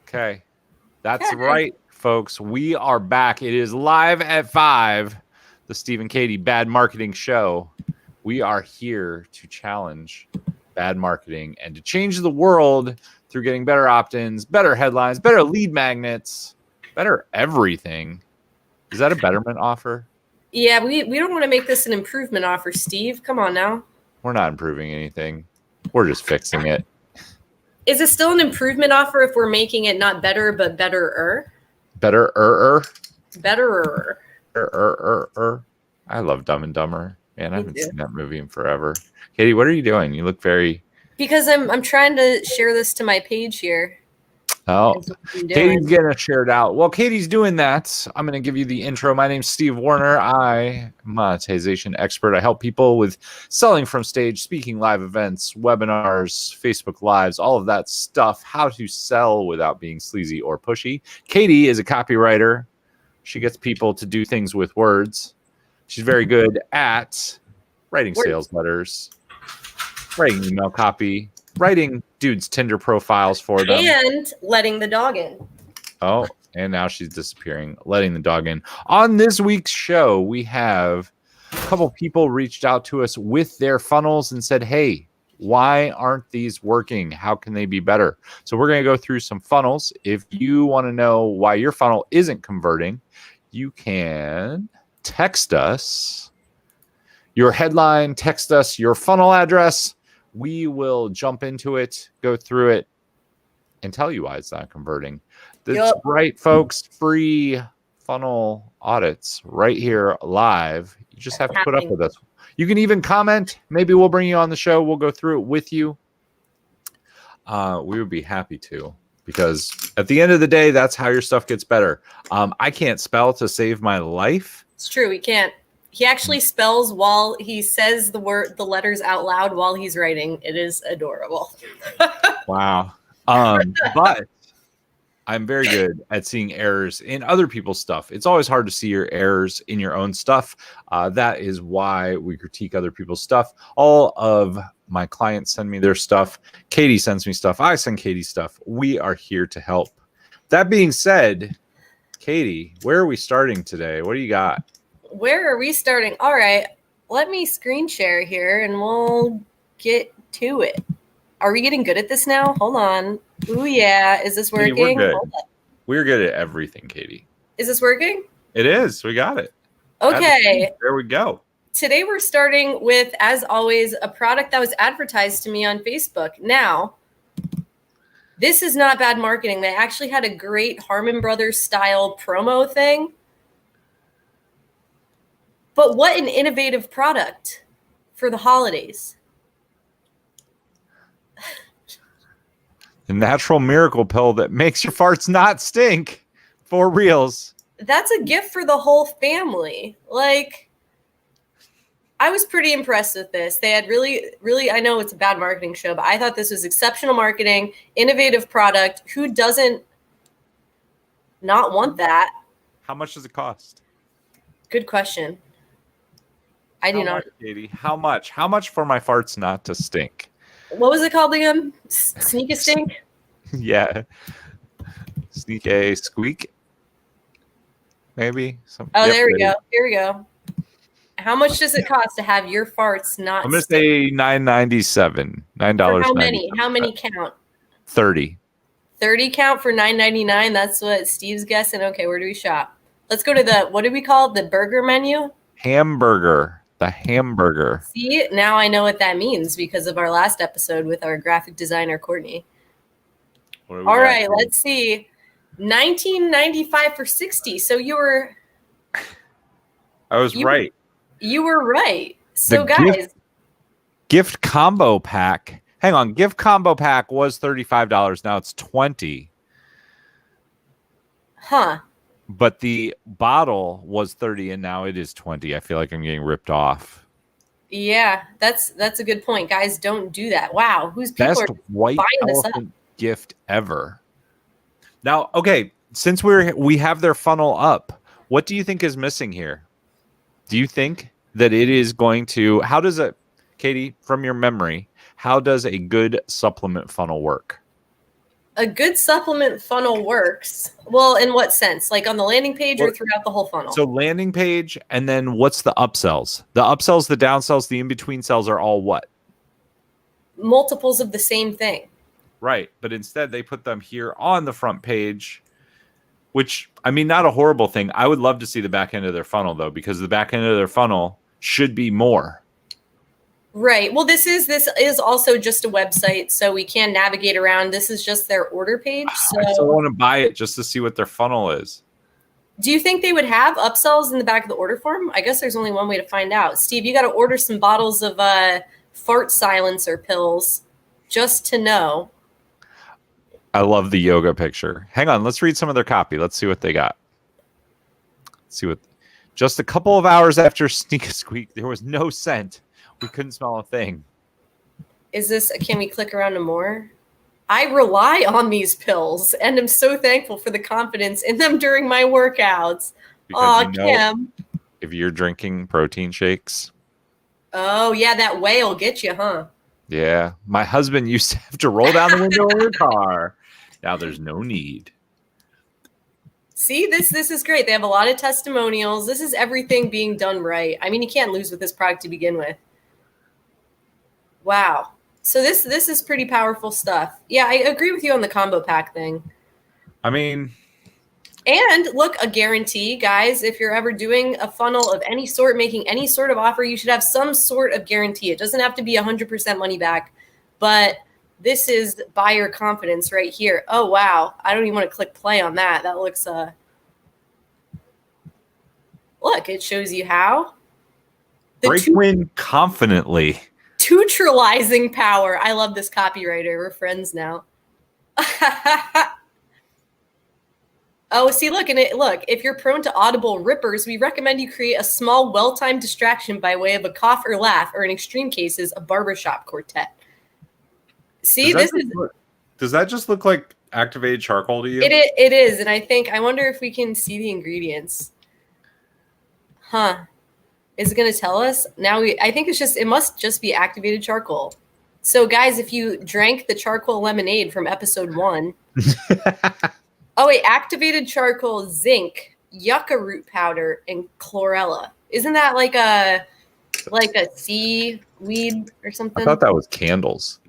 Okay. That's right, folks. We are back. It is live at 5, the Steve and Katie Bad Marketing Show. We are here to challenge bad marketing and to change the world through getting better opt-ins, better headlines, better lead magnets, better everything. Is that a betterment offer? Yeah, we don't want to make this an improvement offer, Steve. Come on now. We're not improving anything. We're just fixing it. Is it still an improvement offer if we're making it not better, but betterer? Betterer? Betterer. I love Dumb and Dumber. Man, I haven't seen that movie in forever. Katie, what are you doing? You look very... Because I'm trying to share this to my page here. Oh, Katie's getting it shared out. While Katie's doing that, I'm going to give you the intro. My name's Steve Warner. I'm a monetization expert. I help people with selling from stage, speaking live events, webinars, Facebook Lives, all of that stuff, how to sell without being sleazy or pushy. Katie is a copywriter. She gets people to do things with words. She's very good at writing sales letters, writing email copy, writing dudes' Tinder profiles for them. And letting the dog in. Oh, and now she's disappearing, letting the dog in. On this week's show, we have a couple people reached out to us with their funnels and said, hey, why aren't these working? How can they be better? So we're going to go through some funnels. If you want to know why your funnel isn't converting, you can text us your headline, text us your funnel address. We will jump into it, go through it, and tell you why it's not converting. That's right, folks. Free funnel audits right here live. You just have to put up with us. You can even comment. Maybe we'll bring you on the show. We'll go through it with you. We would be happy to, because at the end of the day, that's how your stuff gets better. I can't spell to save my life. It's true. We can't. He actually spells while he says the letters out loud while he's writing. It is adorable. Wow. But I'm very good at seeing errors in other people's stuff. It's always hard to see your errors in your own stuff. That is why we critique other people's stuff. All of my clients send me their stuff. Katie sends me stuff. I send Katie stuff. We are here to help. That being said, Katie, where are we starting today? What do you got? Where are we starting? All right, let me screen share here and we'll get to it. Are we getting good at this now? Hold on. Ooh, yeah. Is this working? Katie, we're good. We're good at everything, Katie. Is this working? It is. We got it. Okay. There we go. Today we're starting with, as always, a product that was advertised to me on Facebook. Now, this is not bad marketing. They actually had a great Harmon Brothers style promo thing. But what an innovative product for the holidays. The natural miracle pill that makes your farts not stink. For reals. That's a gift for the whole family. Like, I was pretty impressed with this. They had really, I know it's a bad marketing show, but I thought this was exceptional marketing, innovative product. Who doesn't not want that? How much does it cost? Good question. I do not. Katie, how much? How much for my farts not to stink? What was it called again? Sneak a stink? Yeah. Sneak a squeak? Maybe. Oh, there we go. Here we go. How much does it cost to have your farts not I'm going to say $9.97. $9. How many? How many count? 30. 30 count for $9.99? That's what Steve's guessing. Okay, where do we shop? Let's go to the, what do we call it? The burger menu? Hamburger. The hamburger. See, now I know what that means because of our last episode with our graphic designer, Courtney. All right, let's see. $19.95 for 60. So you were... I was right. You were right. So guys... Gift combo pack. Hang on. Gift combo pack was $35. Now it's $20. Huh. But the bottle was 30 and now it is 20. I feel like I'm getting ripped off. Yeah, that's a good point. Guys, don't do that. Wow, who's people best are white buying this up? Gift ever. Now, okay, since we have their funnel up, what do you think is missing here? Do you think that it is going to, how does it, Katie, from your memory, how does a good supplement funnel work? A good supplement funnel works. Well, in what sense? Like on the landing page or throughout the whole funnel? So landing page, and then what's the upsells? The upsells, the downsells, the in-between sells are all what? Multiples of the same thing. Right. But instead they put them here on the front page, which, I mean, not a horrible thing. I would love to see the back end of their funnel, though, because the back end of their funnel should be more. Right. Well, this is also just a website, so we can navigate around. This is just their order page. So I still want to buy it just to see what their funnel is. Do you think they would have upsells in the back of the order form? I guess there's only one way to find out. Steve, you got to order some bottles of fart silencer pills just to know. I love the yoga picture. Hang on, let's read some of their copy. Let's see what they got. Let's see what. Just a couple of hours after Sneak a Squeak, there was no scent. We couldn't smell a thing. Is this? Can we click around to more? I rely on these pills, and I'm so thankful for the confidence in them during my workouts. Oh, Kim. If you're drinking protein shakes. Oh, yeah, that whey will get you, huh? Yeah. My husband used to have to roll down the window of her car. Now there's no need. See, this is great. They have a lot of testimonials. This is everything being done right. I mean, you can't lose with this product to begin with. Wow. So this is pretty powerful stuff. Yeah, I agree with you on the combo pack thing. I mean, and look, a guarantee, guys, if you're ever doing a funnel of any sort, making any sort of offer, you should have some sort of guarantee. It doesn't have to be 100% money back, but this is buyer confidence right here. Oh, wow. I don't even want to click play on that. That looks, look, it shows you how. Break win confidently. Neutralizing power. I love this copywriter. We're friends now. Oh, see, look, if you're prone to audible rippers, we recommend you create a small, well-timed distraction by way of a cough or laugh, or in extreme cases, a barbershop quartet. See, does that just look like activated charcoal to you? It is, and I wonder if we can see the ingredients. Huh. Is it going to tell us? I think it must just be activated charcoal. So guys, if you drank the charcoal lemonade from episode 1. Oh wait, activated charcoal, zinc, yucca root powder, and chlorella. Isn't that like a seaweed or something? I thought that was candles.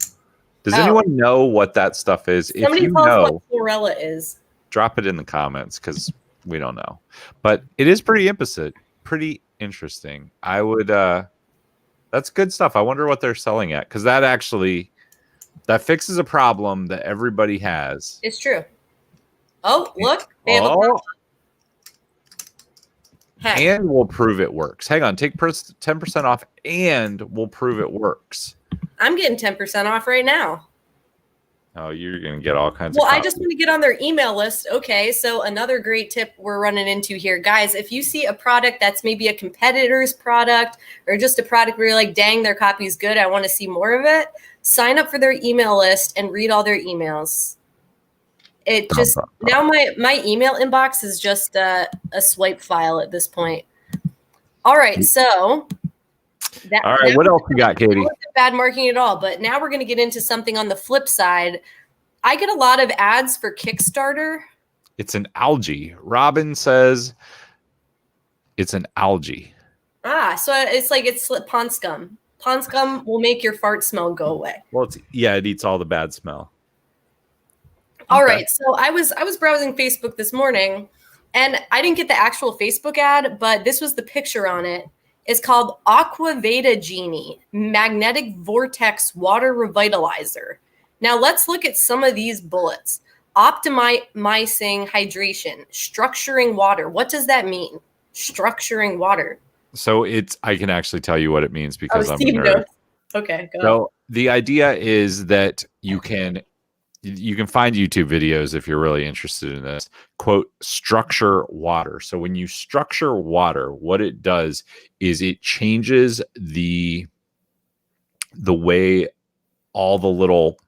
Does anyone know what that stuff is? Somebody tell us what chlorella is. Drop it in the comments because we don't know. But it is pretty interesting. I would that's good stuff. I wonder what they're selling at, because that fixes a problem that everybody has. It's true. Oh, look. They have a and we'll prove it works. Hang on, take 10% off and we'll prove it works. I'm getting 10% off right now. Oh, you're going to get all kinds of copies. I just want to get on their email list. Okay, so another great tip we're running into here. Guys, if you see a product that's maybe a competitor's product or just a product where you're like, dang, their copy is good, I want to see more of it, sign up for their email list and read all their emails. It just, now my email inbox is just a swipe file at this point. All right, so... all right, what else you got, Katie? Not bad marketing at all, but now we're going to get into something on the flip side. I get a lot of ads for Kickstarter. It's an algae. Robin says it's an algae. So it's pond scum. Pond scum will make your fart smell go away. Well, it eats all the bad smell. All right, so I was browsing Facebook this morning, and I didn't get the actual Facebook ad, but this was the picture on it. It's called Aqua Veda Genie Magnetic Vortex Water Revitalizer. Now let's look at some of these bullets. Optimizing hydration, structuring water. What does that mean? Structuring water. So I can actually tell you what it means because I'm a nerd. Okay, go So the idea is that you can find YouTube videos if you're really interested in this. Quote, structure water. So when you structure water, what it does is it changes the way all the little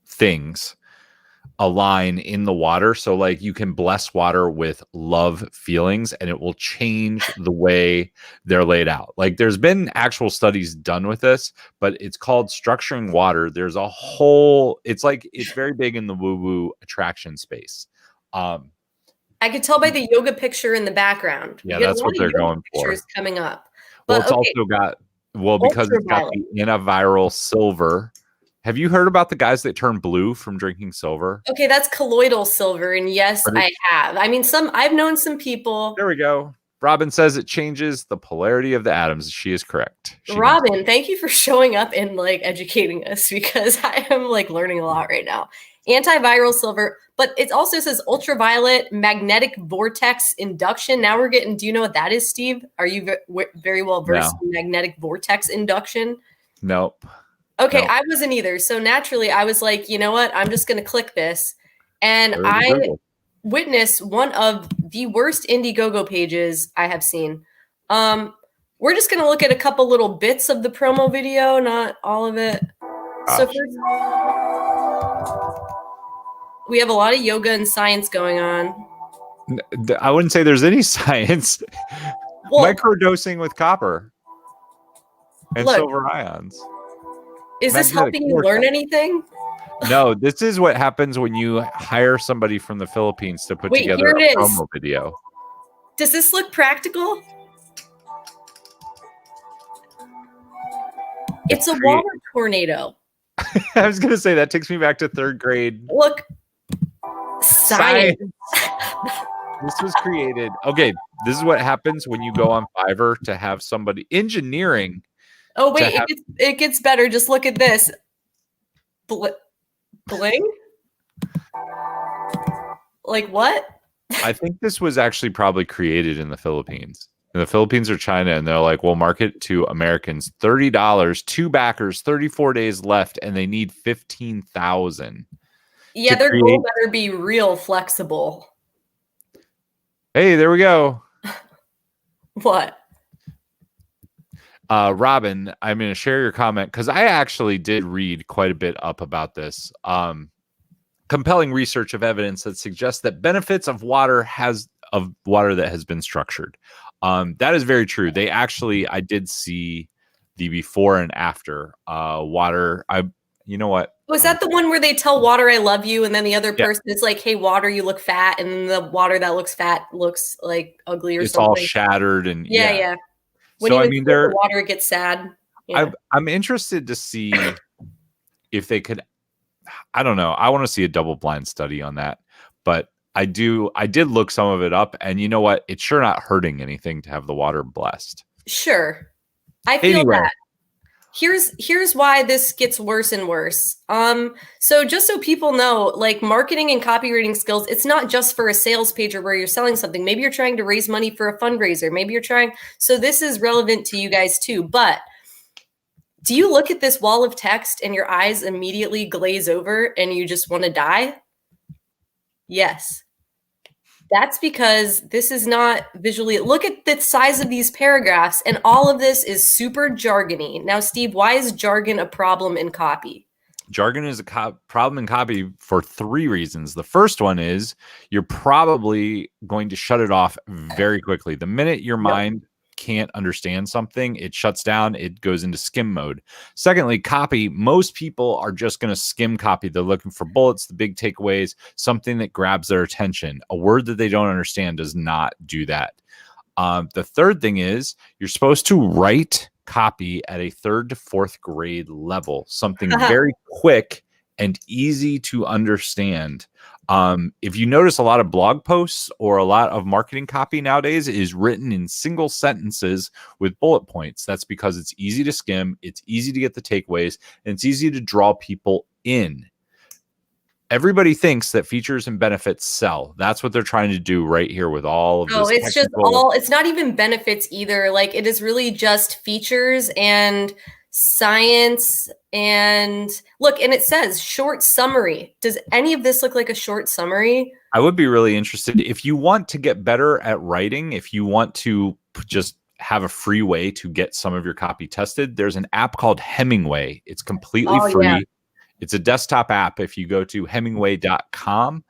things a line in the water. So like you can bless water with love feelings and it will change the way they're laid out. Like there's been actual studies done with this, but it's called structuring water. There's a whole, it's very big in the woo-woo attraction space. I could tell by the yoga picture in the background. Yeah, that's what they're going for. Pictures coming up. Well, it's also got, because it's got the antiviral silver. Have you heard about the guys that turn blue from drinking silver? Okay, that's colloidal silver, and yes, I have. I mean, I've known some people. There we go. Robin says it changes the polarity of the atoms. She is correct. Robin, thank you for showing up and like educating us, because I am like learning a lot right now. Antiviral silver, but it also says ultraviolet magnetic vortex induction. Now we're getting, do you know what that is, Steve? Are you very well versed in magnetic vortex induction? Nope. Okay, nope. I wasn't either. So naturally I was like, you know what? I'm just going to click this. And I witnessed one of the worst Indiegogo pages I have seen. We're just going to look at a couple little bits of the promo video, not all of it. So first, we have a lot of yoga and science going on. I wouldn't say there's any science. Well, microdosing with copper and silver ions. Is this helping you learn anything? No, this is what happens when you hire somebody from the Philippines to put together a promo video. Does this look practical? It's a water tornado. I was going to say that takes me back to 3rd grade. Look. Science. This was created. Okay, this is what happens when you go on Fiverr to have somebody engineering. Oh, wait, it gets better. Just look at this. Bling? Like what? I think this was actually probably created in the Philippines. In the Philippines or China, and they're like, we'll market to Americans. $30, 2 backers, 34 days left, and they need 15,000. Yeah, their goal better be real flexible. Hey, there we go. What? Robin, I'm going to share your comment because I actually did read quite a bit up about this. Compelling research of evidence that suggests that benefits of water that has been structured. That is very true. They actually, I did see the before and after water. You know what? Was that the one where they tell water I love you, and then the other person is like, hey, water, you look fat, and then the water that looks fat looks like ugly or it's something? It's all shattered and yeah. When so I mean, the water it gets sad. Yeah. I'm interested to see if they could. I don't know. I want to see a double-blind study on that, but I did look some of it up, and you know what? It's sure not hurting anything to have the water blessed. Sure, I feel that. Here's why this gets worse and worse. So just so people know, like marketing and copywriting skills, it's not just for a sales page or where you're selling something. Maybe you're trying to raise money for a fundraiser. Maybe you're trying. So this is relevant to you guys too. But do you look at this wall of text and your eyes immediately glaze over and you just want to die? Yes. That's because this is not visually. Look at the size of these paragraphs, and all of this is super jargony. Now, Steve, why is jargon a problem in copy? Jargon is a problem in copy for 3 reasons. The first one is you're probably going to shut it off very quickly. The minute your mind can't understand something, it shuts down, it goes into skim mode. Secondly, copy, most people are just going to skim copy. They're looking for bullets, the big takeaways, something that grabs their attention. A word that they don't understand does not do that. The third thing is you're supposed to write copy at a 3rd to 4th grade level, something very quick and easy to understand. If you notice, a lot of blog posts or a lot of marketing copy nowadays is written in single sentences with bullet points. That's because it's easy to skim, it's easy to get the takeaways, and it's easy to draw people in. Everybody thinks that features and benefits sell. That's what they're trying to do right here with all of this. Oh, it's just all, it's not even benefits either. Like it is really just features and science. And look, and it says short summary. Does any of this look like a short summary? I would be really interested. If you want to get better at writing, if you want to just have a free way to get some of your copy tested, there's an app called Hemingway. It's completely free. Yeah. It's a desktop app. If you go to Hemingway.com,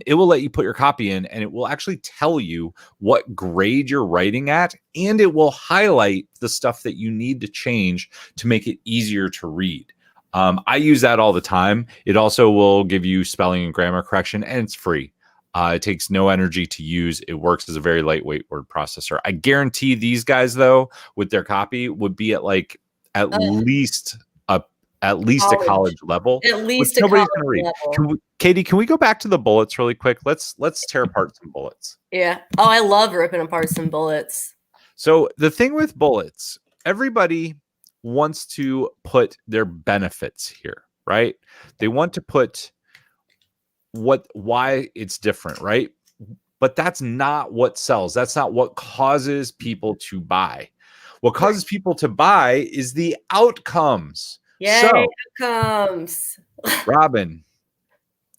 it will let you put your copy in, and it will actually tell you what grade you're writing at, and it will highlight the stuff that you need to change to make it easier to read. I use that all the time. It also will give you spelling and grammar correction, and it's free. It takes no energy to use. It works as a very lightweight word processor. I guarantee these guys, though, with their copy, would be at like at least a college level, At least which a nobody's college going to read. level. Katie, can we go back to the bullets really quick? Let's tear apart some bullets. Yeah. Oh, I love ripping apart some bullets. So the thing with bullets, everybody wants to put their benefits here, right? They want to put why it's different, right? But that's not what sells. That's not what causes people to buy. What causes people to buy is the outcomes. Yay, So, outcomes. Robin,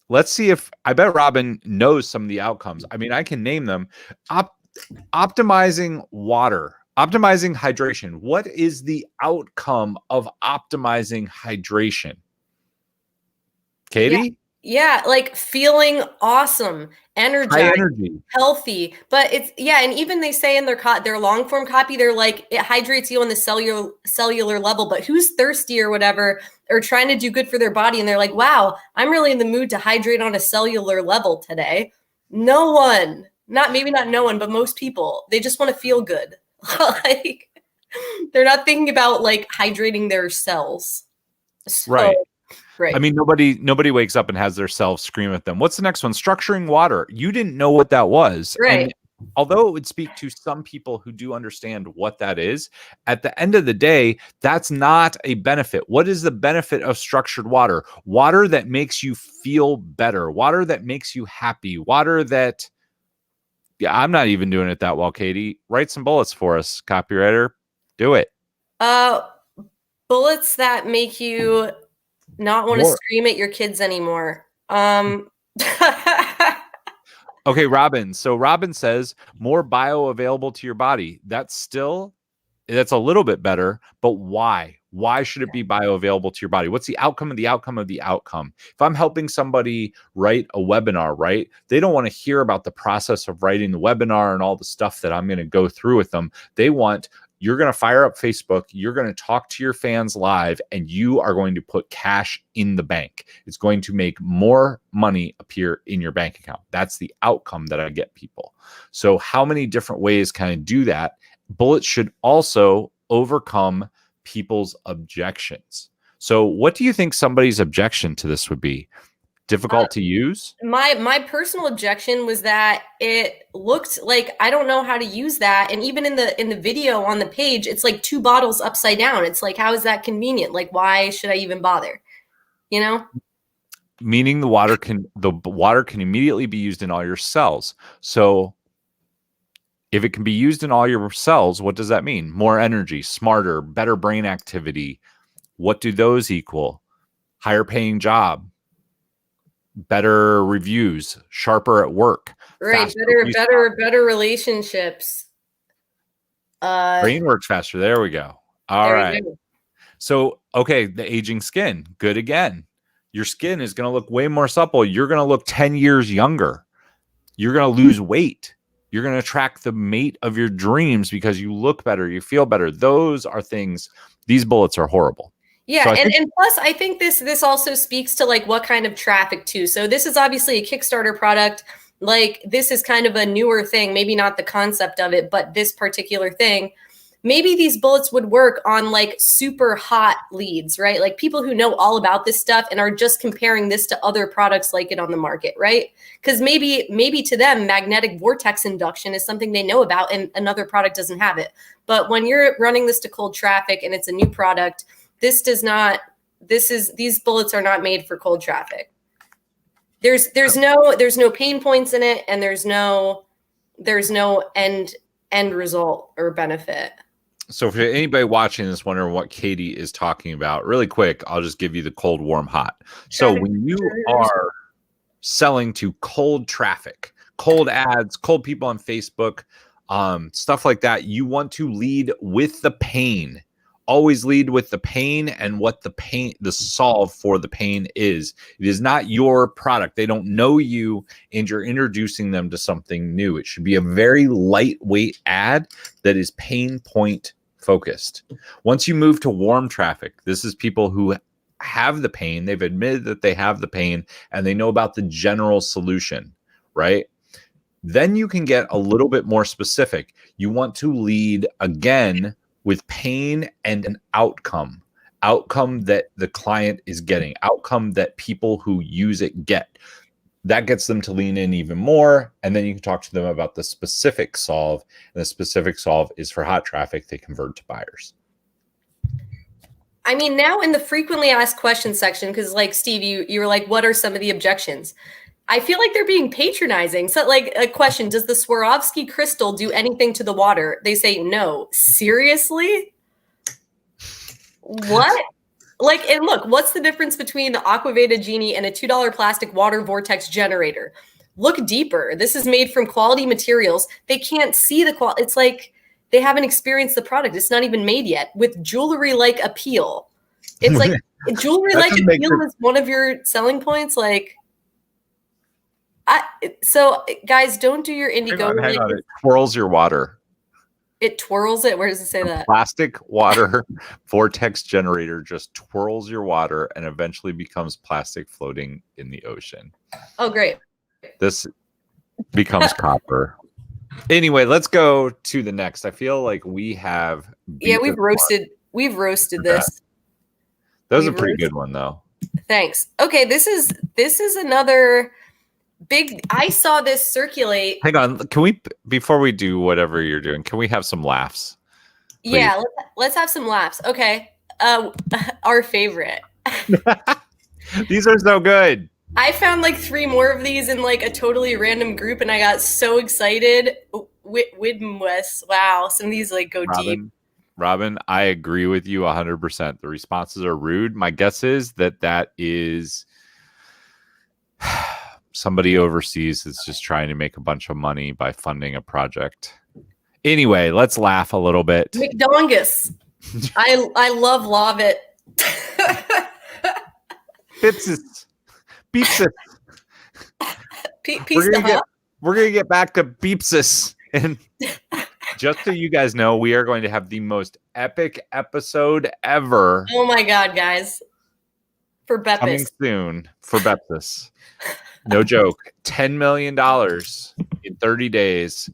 let's see if I bet Robin knows some of the outcomes. I mean, I can name them. Optimizing water, optimizing hydration. What is the outcome of optimizing hydration? Katie? Yeah, like feeling awesome, energized, High energy, healthy. But it's and even they say in their long form copy, they're like it hydrates you on the cellular level. But who's thirsty or whatever, or trying to do good for their body, and they're like, wow, I'm really in the mood to hydrate on a cellular level today. No one, maybe not no one, but most people, they just want to feel good. Like they're not thinking about like hydrating their cells. So, right? Right. I mean, nobody wakes up and has their self scream at them. What's the next one? Structuring water. You didn't know what that was. Right. And although it would speak to some people who do understand what that is, at the end of the day, that's not a benefit. What is the benefit of structured water? Water that makes you feel better. Water that makes you happy. Water that, I'm not even doing it that well, Katie. Write some bullets for us, copywriter. Do it. Bullets that make you not want to scream at your kids anymore. Okay, Robin. So Robin says more bioavailable to your body. That's a little bit better, but why? Why should it be bioavailable to your body? What's the outcome of the outcome of the outcome? If I'm helping somebody write a webinar, right? They don't want to hear about the process of writing the webinar and all the stuff that I'm going to go through with them. They want, you're going to fire up Facebook, you're going to talk to your fans live, and you are going to put cash in the bank. It's going to make more money appear in your bank account. That's the outcome that I get people. So how many different ways can I do that? Bullets should also overcome people's objections. So what do you think somebody's objection to this would be? Difficult to use? My personal objection was that it looked like I don't know how to use that. And even in the video on the page, it's like 2 bottles upside down. It's like, how is that convenient? Like, why should I even bother? You know? Meaning the water can immediately be used in all your cells. So if it can be used in all your cells, what does that mean? More energy, smarter, better brain activity. What do those equal? Higher paying job, better reviews, sharper at work. Right, better relationships. Brain works faster. There we go. All right. So, okay, the aging skin, good again. Your skin is going to look way more supple. You're going to look 10 years younger. You're going to lose weight. You're going to attract the mate of your dreams because you look better, you feel better. Those are things. These bullets are horrible. Yeah, so and plus, I think this also speaks to like what kind of traffic too. So this is obviously a Kickstarter product. Like this is kind of a newer thing, maybe not the concept of it, but this particular thing. Maybe these bullets would work on like super hot leads, right? Like people who know all about this stuff and are just comparing this to other products like it on the market, right? Because maybe to them, magnetic vortex induction is something they know about and another product doesn't have it. But when you're running this to cold traffic and it's a new product, these bullets are not made for cold traffic. There's no pain points in it, and there's no end result or benefit. So for anybody watching this wondering what Katie is talking about, really quick, I'll just give you the cold, warm, hot. So when you are selling to cold traffic, cold ads, cold people on Facebook, stuff like that, you want to lead with the pain Always lead with the pain and what the solve for the pain is. It is not your product. They don't know you, and you're introducing them to something new. It should be a very lightweight ad that is pain point focused. Once you move to warm traffic, this is people who have the pain. They've admitted that they have the pain and they know about the general solution, right? Then you can get a little bit more specific. You want to lead again with pain and an outcome that the client is getting, outcome that people who use it get. That gets them to lean in even more. And then you can talk to them about the specific solve. And the specific solve is for hot traffic. They convert to buyers. I mean, now in the frequently asked questions section, because like Steve, you were like, what are some of the objections? I feel like they're being patronizing. So like a question, does the Swarovski crystal do anything to the water? They say no. Seriously? What? Like, and look, what's the difference between the Aquaveda Genie and a $2 plastic water vortex generator? Look deeper. This is made from quality materials. They can't see the quality. It's like they haven't experienced the product. It's not even made yet. With jewelry-like appeal. It's like jewelry-like appeal is one of your selling points. Like, so guys, don't do your Indigo. Hang on. It twirls your water. It twirls it. Where does it say that? Plastic water vortex generator just twirls your water and eventually becomes plastic floating in the ocean. Oh, great. This becomes copper. Anyway, let's go to the next. I feel like we have. Yeah, we've roasted this. That was a pretty good one, though. Thanks. Okay, this is another big. I saw this circulate. Hang on, can we, before we do whatever you're doing, can we have some laughs? Please? Yeah, let's have some laughs. Okay, our favorite. These are so good. I found like 3 more of these in like a totally random group, and I got so excited. Widmwes, wow, some of these like go deep. Robin, I agree with you 100%. The responses are rude. My guess is that is somebody overseas is just trying to make a bunch of money by funding a project. Anyway, let's laugh a little bit. McDongus. I love it. Beepsis. We're gonna get back to Beepsis. And just so you guys know, we are going to have the most epic episode ever. Oh my god, guys. For Bepis. Coming soon for Bepis. No joke. $10 million in 30 days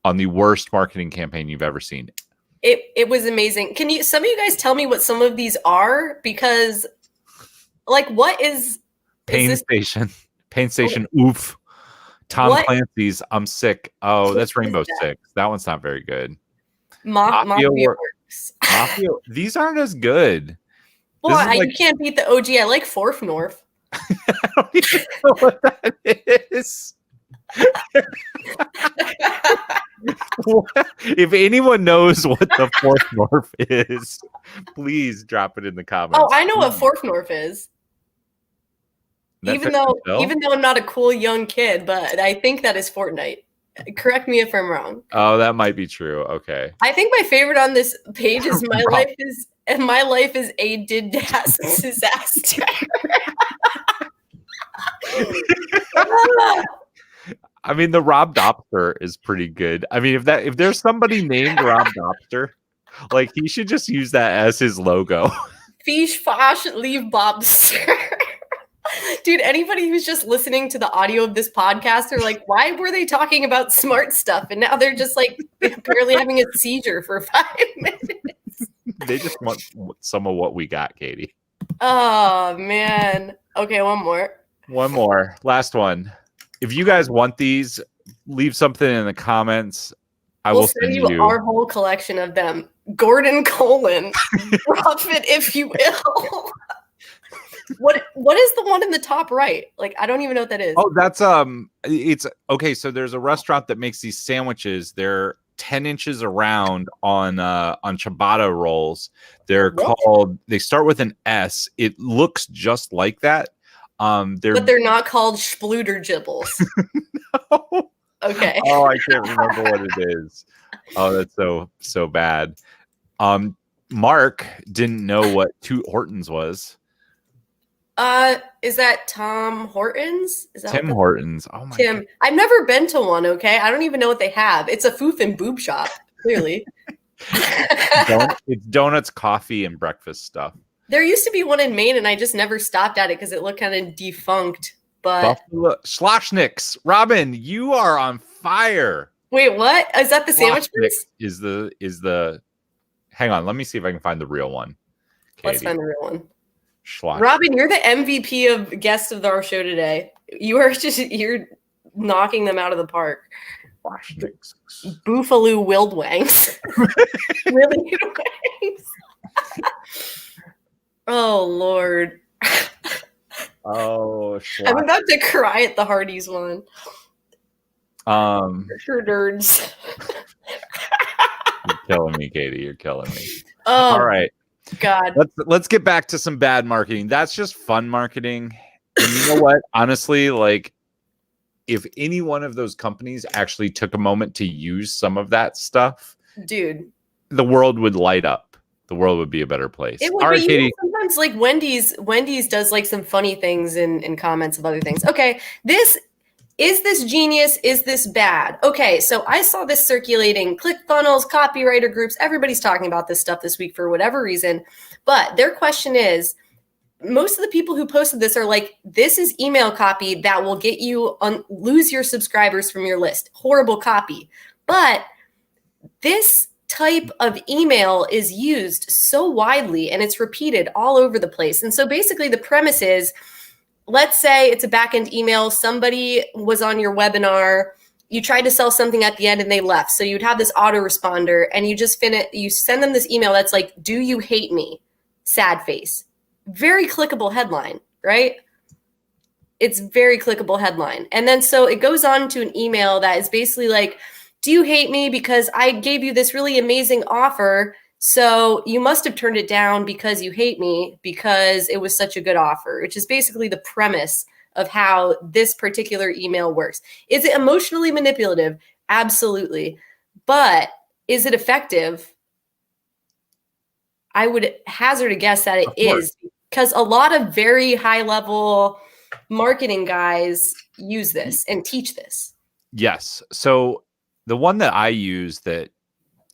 on the worst marketing campaign you've ever seen. It was amazing. Can some of you guys tell me what some of these are? Because like what is Pain Station. Oof. Tom Clancy's I'm Sick. Oh, that's Rainbow Six. That one's not very good. Mafia works. Mafia. These aren't as good. Well, you can't beat the OG. I like Fourth North. I don't even know what that is. If anyone knows what the Fourth North is, please drop it in the comments. Oh, I know what Fourth North is. Even though I'm not a cool young kid, but I think that is Fortnite. Correct me if I'm wrong. Oh, that might be true. Okay. I think my favorite on this page is my life is a disaster. I mean, the Rob Dopster is pretty good. I mean, if there's somebody named Rob Dopster, like he should just use that as his logo. Fish, fash, leave Bobster. Dude, anybody who's just listening to the audio of this podcast, they're like, why were they talking about smart stuff? And now they're just like apparently having a seizure for 5 minutes. They just want some of what we got, Katie. Oh, man. Okay, one more. Last one. If you guys want these, leave something in the comments. We'll send you our whole collection of them. Gordon Colin. Profit, if you will. What is the one in the top right? Like, I don't even know what that is. Oh, that's it's okay. So there's a restaurant that makes these sandwiches. They're 10 inches around on ciabatta rolls. They start with an S. It looks just like that. But they're not called Spluter Gibbles. No. Okay. Oh, I can't remember what it is. Oh, that's so bad. Mark didn't know what Toot Hortons was. Is that Tom Hortons? Is that Tim what Hortons. Oh my Tim? God. I've never been to one. Okay, I don't even know what they have. It's a foof and boob shop, clearly. It's donuts, coffee, and breakfast stuff. There used to be one in Maine, and I just never stopped at it because it looked kind of defunct. But Buffalo Schlossnicks. Robin, you are on fire. wait, what? Is that the sandwich place? Is the hang on, let me see if I can find the real one. Let's Katie. find the real one. Schloss. Robin, you're the MVP of guest of our show today. You're knocking them out of the park. Schlossnicks. Boofaloo Wildwangs. Really? Oh, Lord. Oh, I'm about to cry at the Hardee's one. Sure, nerds. You're killing me, Katie. You're killing me. Oh, all right. God. Let's get back to some bad marketing. That's just fun marketing. And you know what? Honestly, like if any one of those companies actually took a moment to use some of that stuff, dude, the world would light up. The world would be a better place. It would, all right, but Katie. Sometimes like Wendy's does like some funny things in comments of other things. Okay, is this genius? Is this bad? Okay, so I saw this circulating, ClickFunnels, copywriter groups, everybody's talking about this stuff this week for whatever reason. But their question is, most of the people who posted this are like, this is email copy that will get you lose your subscribers from your list. Horrible copy. But this type of email is used so widely and it's repeated all over the place. And so basically the premise is, let's say it's a back-end email. Somebody was on your webinar. You tried to sell something at the end and they left. So you'd have this autoresponder and you just you send them this email that's like, do you hate me? Sad face. Very clickable headline, right? It's very clickable headline. And then so it goes on to an email that is basically like, do you hate me because I gave you this really amazing offer? So you must have turned it down because you hate me because it was such a good offer, which is basically the premise of how this particular email works. Is it emotionally manipulative? Absolutely. But is it effective? I would hazard a guess that it is, because a lot of very high level marketing guys use this and teach this. Yes. So the one that I use that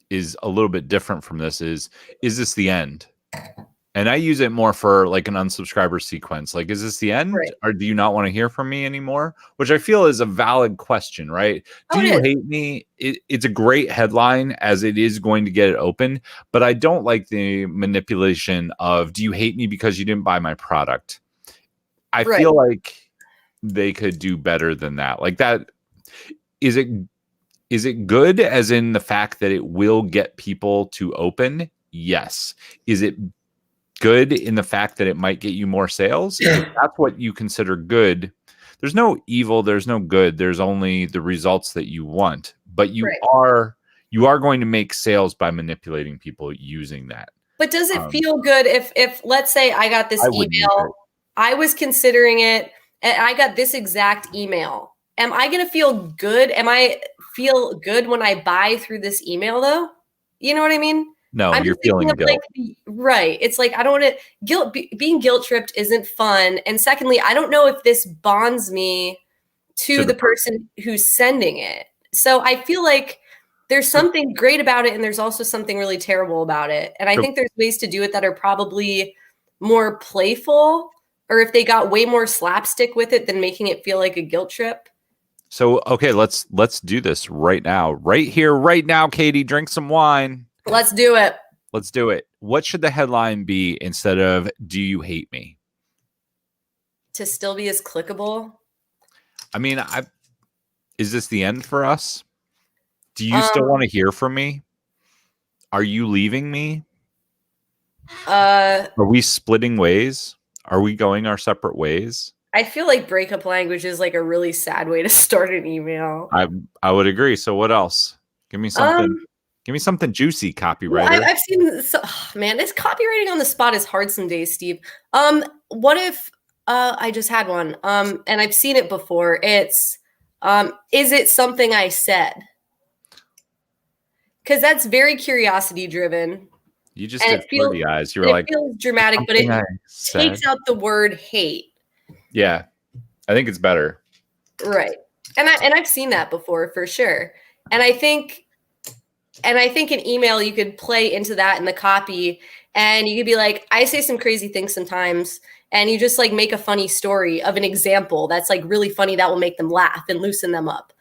is a little bit different from this is this the end? And I use it more for like an unsubscriber sequence. Like, is this the end? Right. Or do you not want to hear from me anymore? Which I feel is a valid question, right? Do you hate me? It's a great headline as it is going to get it open, but I don't like the manipulation of, do you hate me because you didn't buy my product? I feel like they could do better than that. Like that, is it good as in the fact that it will get people to open? Yes. Is it good in the fact that it might get you more sales? If that's what you consider good. There's no evil, there's no good. There's only the results that you want. But you are going to make sales by manipulating people using that. But does it feel good if let's say I got this email, I was considering it, and I got this exact email. Am I going to feel good? Am I feel good when I buy through this email though? You know what I mean? No, you're feeling guilt. Like, right. It's like, I don't want to being guilt tripped isn't fun. And secondly, I don't know if this bonds me to the person who's sending it. So I feel like there's something great about it. And there's also something really terrible about it. And I think there's ways to do it that are probably more playful, or if they got way more slapstick with it than making it feel like a guilt trip. So, okay, let's do this right now. Right here, right now, Katie, drink some wine. Let's do it. Let's do it. What should the headline be instead of, do you hate me? To still be as clickable? I mean, is this the end for us? Do you still want to hear from me? Are you leaving me? Are we splitting ways? Are we going our separate ways? I feel like breakup language is like a really sad way to start an email. I would agree. So what else? Give me something. Give me something juicy, copywriter. Well, I've seen this. Oh, man, this copywriting on the spot is hard some days, Steve. What if I just had one? And I've seen it before. It's is it something I said? Because that's very curiosity driven. You just And did it feels, flirty eyes. You were and like, it feels dramatic, but something it I said. takes out the word hate. Yeah, I think it's better. Right. And I've seen that before for sure. And I think in email you could play into that in the copy, and you could be like, I say some crazy things sometimes, and you just like make a funny story of an example that's like really funny that will make them laugh and loosen them up.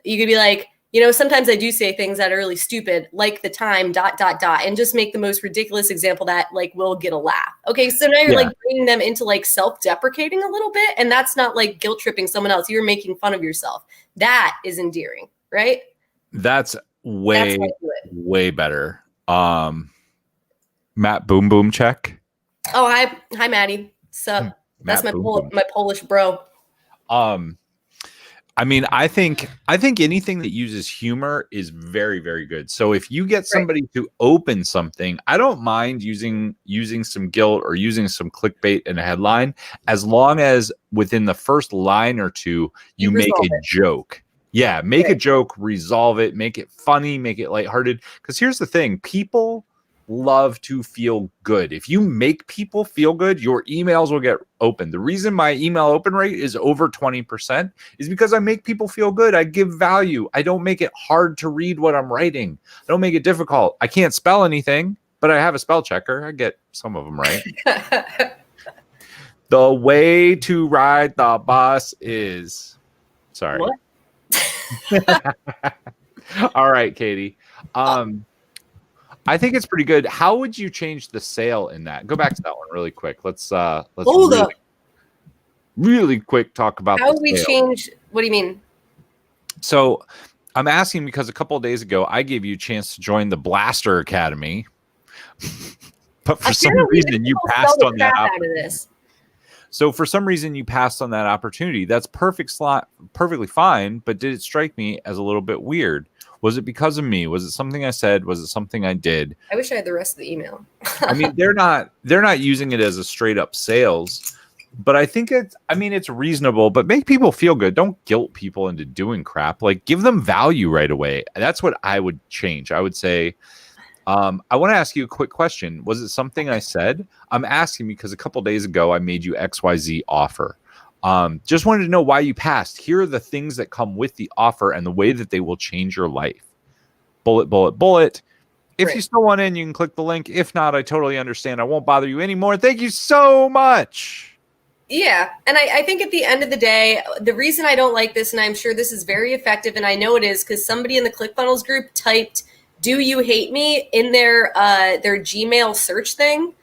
You could be like, sometimes I do say things that are really stupid, like the time ... and just make the most ridiculous example that like will get a laugh. Okay, so now you're like bringing them into like self-deprecating a little bit, and that's not like guilt tripping someone else. You're making fun of yourself. That is endearing, right? That's way better. Matt Boom Boom check. Oh, hi Maddie. Sup? That's my Polish bro. I mean, I think anything that uses humor is very, very good. So if you get somebody to open something, I don't mind using some guilt or using some clickbait in a headline, as long as within the first line or two you make a joke. Yeah, make a joke, resolve it, make it funny, make it lighthearted. Because here's the thing, people love to feel good. If you make people feel good, your emails will get open. The reason my email open rate is over 20% is because I make people feel good. I give value. I don't make it hard to read what I'm writing. I don't make it difficult. I can't spell anything, but I have a spell checker. I get some of them right. The way to ride the bus is... Sorry. What? All right, Katie. I think it's pretty good. How would you change the sale in that? Go back to that one really quick. Let's really quick talk about how we change. What do you mean? So I'm asking because a couple of days ago I gave you a chance to join the Blaster Academy, but for some reason you passed on that opportunity. So for some reason you passed on that opportunity. That's perfectly fine, but did it strike me as a little bit weird? Was it because of me? Was it something I said? Was it something I did? I wish I had the rest of the email. I mean, they're not using it as a straight up sales, but I think it's reasonable, but make people feel good. Don't guilt people into doing crap. Like, give them value right away. That's what I would change. I would say, I want to ask you a quick question. Was it something I said? I'm asking because a couple days ago I made you XYZ offer. Just wanted to know why you passed. Here are the things that come with the offer and the way that they will change your life. Bullet, bullet, bullet. If you still want in, you can click the link. If not, I totally understand. I won't bother you anymore. Thank you so much. Yeah. And I think at the end of the day, the reason I don't like this, and I'm sure this is very effective, and I know it is because somebody in the ClickFunnels group typed, "Do you hate me?" in their Gmail search thing.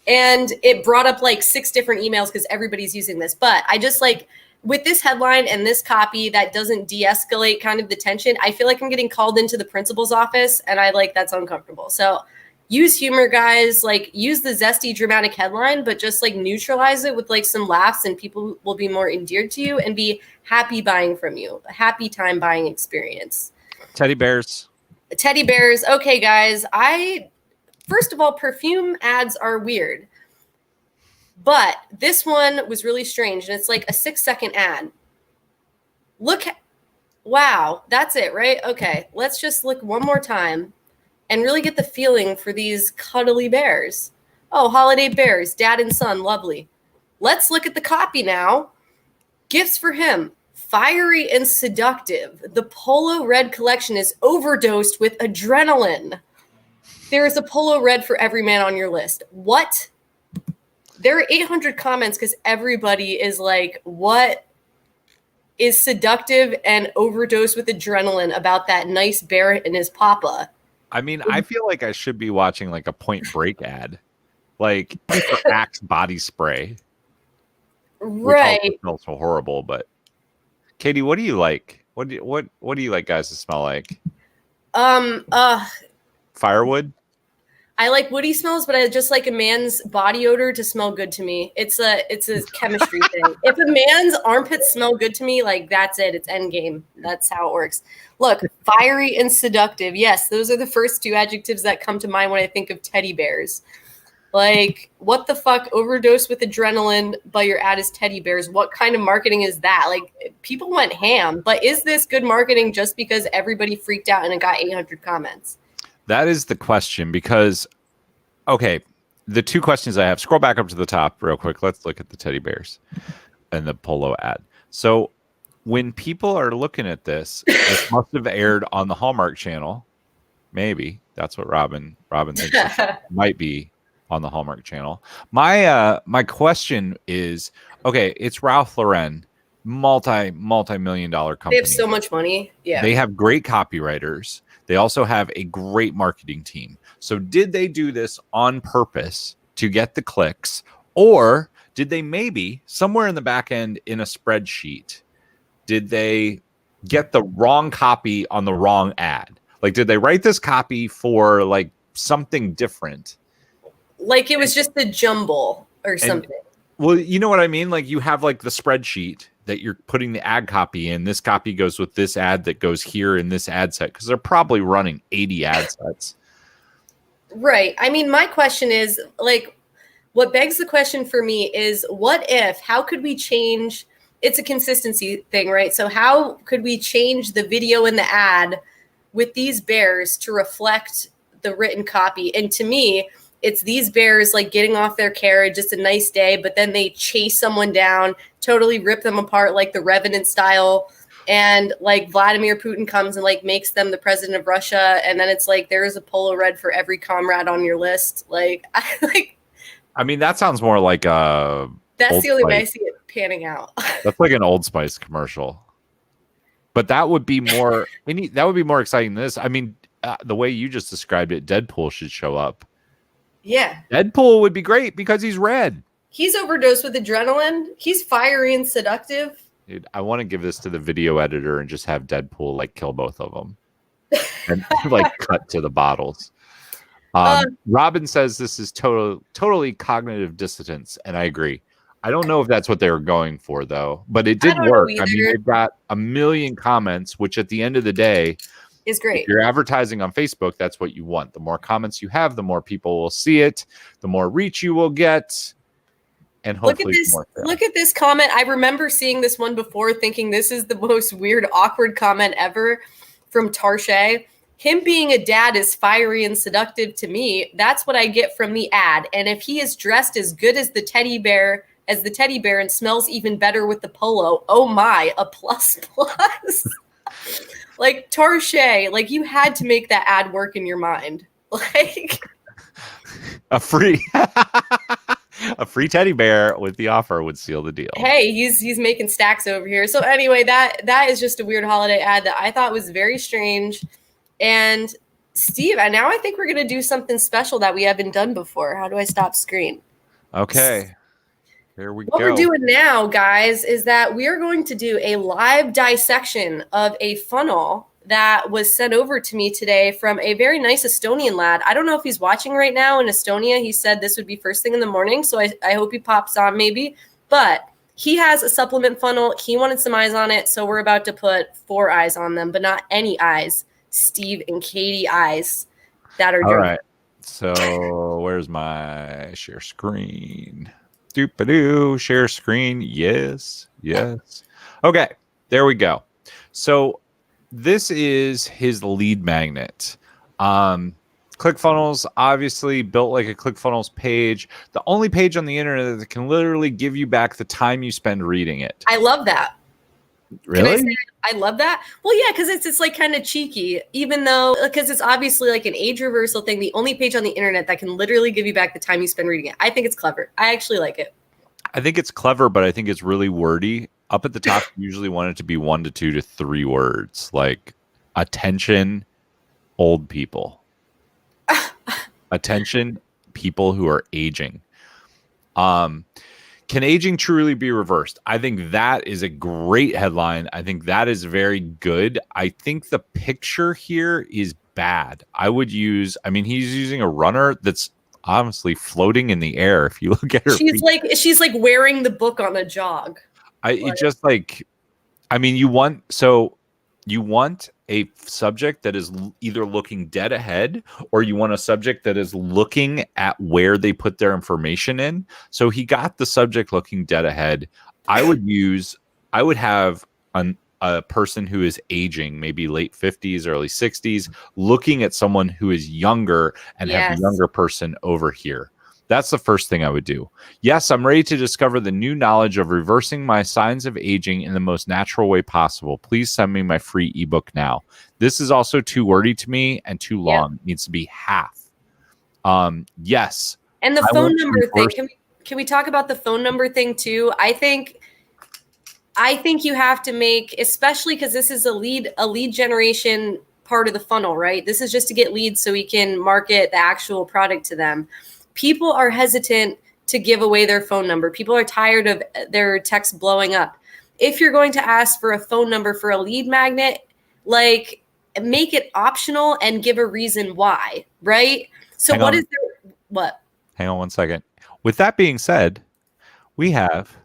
And it brought up like 6 different emails because everybody's using this. But I just like, with this headline and this copy that doesn't de-escalate kind of the tension, I feel like I'm getting called into the principal's office, and that's uncomfortable. So use humor, guys. Like, use the zesty, dramatic headline, but just like neutralize it with like some laughs, and people will be more endeared to you and be happy buying from you. A happy time buying experience. Teddy bears. Okay, guys. First of all, perfume ads are weird, but this one was really strange, and it's like a 6-second ad. Wow, that's it, right? Okay, let's just look one more time and really get the feeling for these cuddly bears. Oh, holiday bears, dad and son, lovely. Let's look at the copy now. Gifts for him. Fiery and seductive. The Polo Red collection is overdosed with adrenaline. There is a Polo Red for every man on your list. What? There are 800 comments because everybody is like, what is seductive and overdosed with adrenaline about that nice bear and his papa? I mean, I feel like I should be watching like a Point Break ad, like Axe body spray. Right. Which smells so horrible, but Katie, what do you like? What do you like guys to smell like? Firewood? I like woody smells, but I just like a man's body odor to smell good to me. It's a chemistry thing. If a man's armpits smell good to me, like that's it. It's end game. That's how it works. Look, fiery and seductive. Yes, those are the first 2 adjectives that come to mind when I think of teddy bears. Like, what the fuck? Overdose with adrenaline, but your ad is teddy bears. What kind of marketing is that? Like, people went ham. But is this good marketing just because everybody freaked out and it got 800 comments? That is the question, because Okay. The two questions I have, scroll back up to the top real quick. Let's look at the teddy bears and the polo ad. So when people are looking at this, it must have aired on the Hallmark Channel. Maybe that's what Robin thinks it might be on the Hallmark Channel. My question is, okay, it's Ralph Lauren, multi-million dollar They have company. so much money. Yeah. They have great copywriters. They also have a great marketing team. So did they do this on purpose to get the clicks, or did they maybe somewhere in the back end in a spreadsheet, did they get the wrong copy on the wrong ad? Like, did they write this copy for like something different? Like it was just a jumble or something. Well, you know what I mean? Like you have like the spreadsheet that you're putting the ad copy in. This copy goes with this ad that goes here in this ad set, because they're probably running 80 ad sets. Right. I mean, my question is like, what begs the question for me is how could we change? It's a consistency thing, right? So how could we change the video and the ad with these bears to reflect the written copy? And to me, it's these bears like getting off their carriage. It's a nice day, but then they chase someone down, totally rip them apart like the Revenant style. And like Vladimir Putin comes and like makes them the president of Russia. And then it's like, there is a polo red for every comrade on your list. Like, I mean, that sounds more like that's Old the only way I Spice. see it panning out. That's like an Old Spice commercial. But that would be more exciting than this. I mean, the way you just described it, Deadpool should show up. Yeah. Deadpool would be great because he's red. He's overdosed with adrenaline. He's fiery and seductive. Dude, I want to give this to the video editor and just have Deadpool like kill both of them and like cut to the bottles. Robin says this is totally cognitive dissonance, and I agree. I don't know if that's what they were going for, though, but it did work. I mean, they've got 1 million comments, which at the end of the day is great. If you're advertising on Facebook, that's what you want. The more comments you have, the more people will see it, the more reach you will get, and hopefully look at this comment. I remember seeing this one before, thinking this is the most weird, awkward comment ever from Tarshay. Him being a dad is fiery and seductive to me. That's what I get from the ad. And if he is dressed as good as the teddy bear and smells even better with the polo, oh my, a plus. Like Tarshay, like you had to make that ad work in your mind. Like a free teddy bear with the offer would seal the deal. Hey, he's making stacks over here. So anyway, that is just a weird holiday ad that I thought was very strange. And Steve, now I think we're going to do something special that we haven't done before. How do I stop screen? Okay. Here we go. What we're doing now, guys, is that we are going to do a live dissection of a funnel that was sent over to me today from a very nice Estonian lad. I don't know if he's watching right now in Estonia. He said this would be first thing in the morning, so I hope he pops on maybe. But he has a supplement funnel. He wanted some eyes on it, so we're about to put 4 eyes on them, but not any eyes. Steve and Katie eyes that are all right. So where's my share screen? Doop-a-doo, share screen. Yes. Okay, there we go. So this is his lead magnet. ClickFunnels obviously built like a ClickFunnels page. The only page on the internet that can literally give you back the time you spend reading it. I love that. Really? I love that. Well, yeah, because it's like kind of cheeky, even though because it's obviously like an age reversal thing. The only page on the internet that can literally give you back the time you spend reading it. I think it's clever. I actually like it. I think it's clever, but I think it's really wordy. Up at the top, you usually want it to be 1 to 2 to 3 words, like attention, old people. Attention, people who are aging. Can aging truly be reversed? I think that is a great headline. I think that is very good. I think the picture here is bad. He's using a runner that's honestly floating in the air. If you look at her, she's like wearing the book on a jog. You want a subject that is either looking dead ahead, or you want a subject that is looking at where they put their information in. So he got the subject looking dead ahead. I would have a person who is aging, maybe late 50s, early 60s, looking at someone who is younger and have the younger person over here. That's the first thing I would do. Yes, I'm ready to discover the new knowledge of reversing my signs of aging in the most natural way possible. Please send me my free ebook now. This is also too wordy to me and too long. It needs to be half. Yes. And the phone number thing. Can we talk about the phone number thing too? I think you have to make, especially because this is a lead generation part of the funnel, right? This is just to get leads so we can market the actual product to them. People are hesitant to give away their phone number. People are tired of their texts blowing up. If you're going to ask for a phone number for a lead magnet, like, make it optional and give a reason why, right? So what? Hang on one second. With that being said, we have,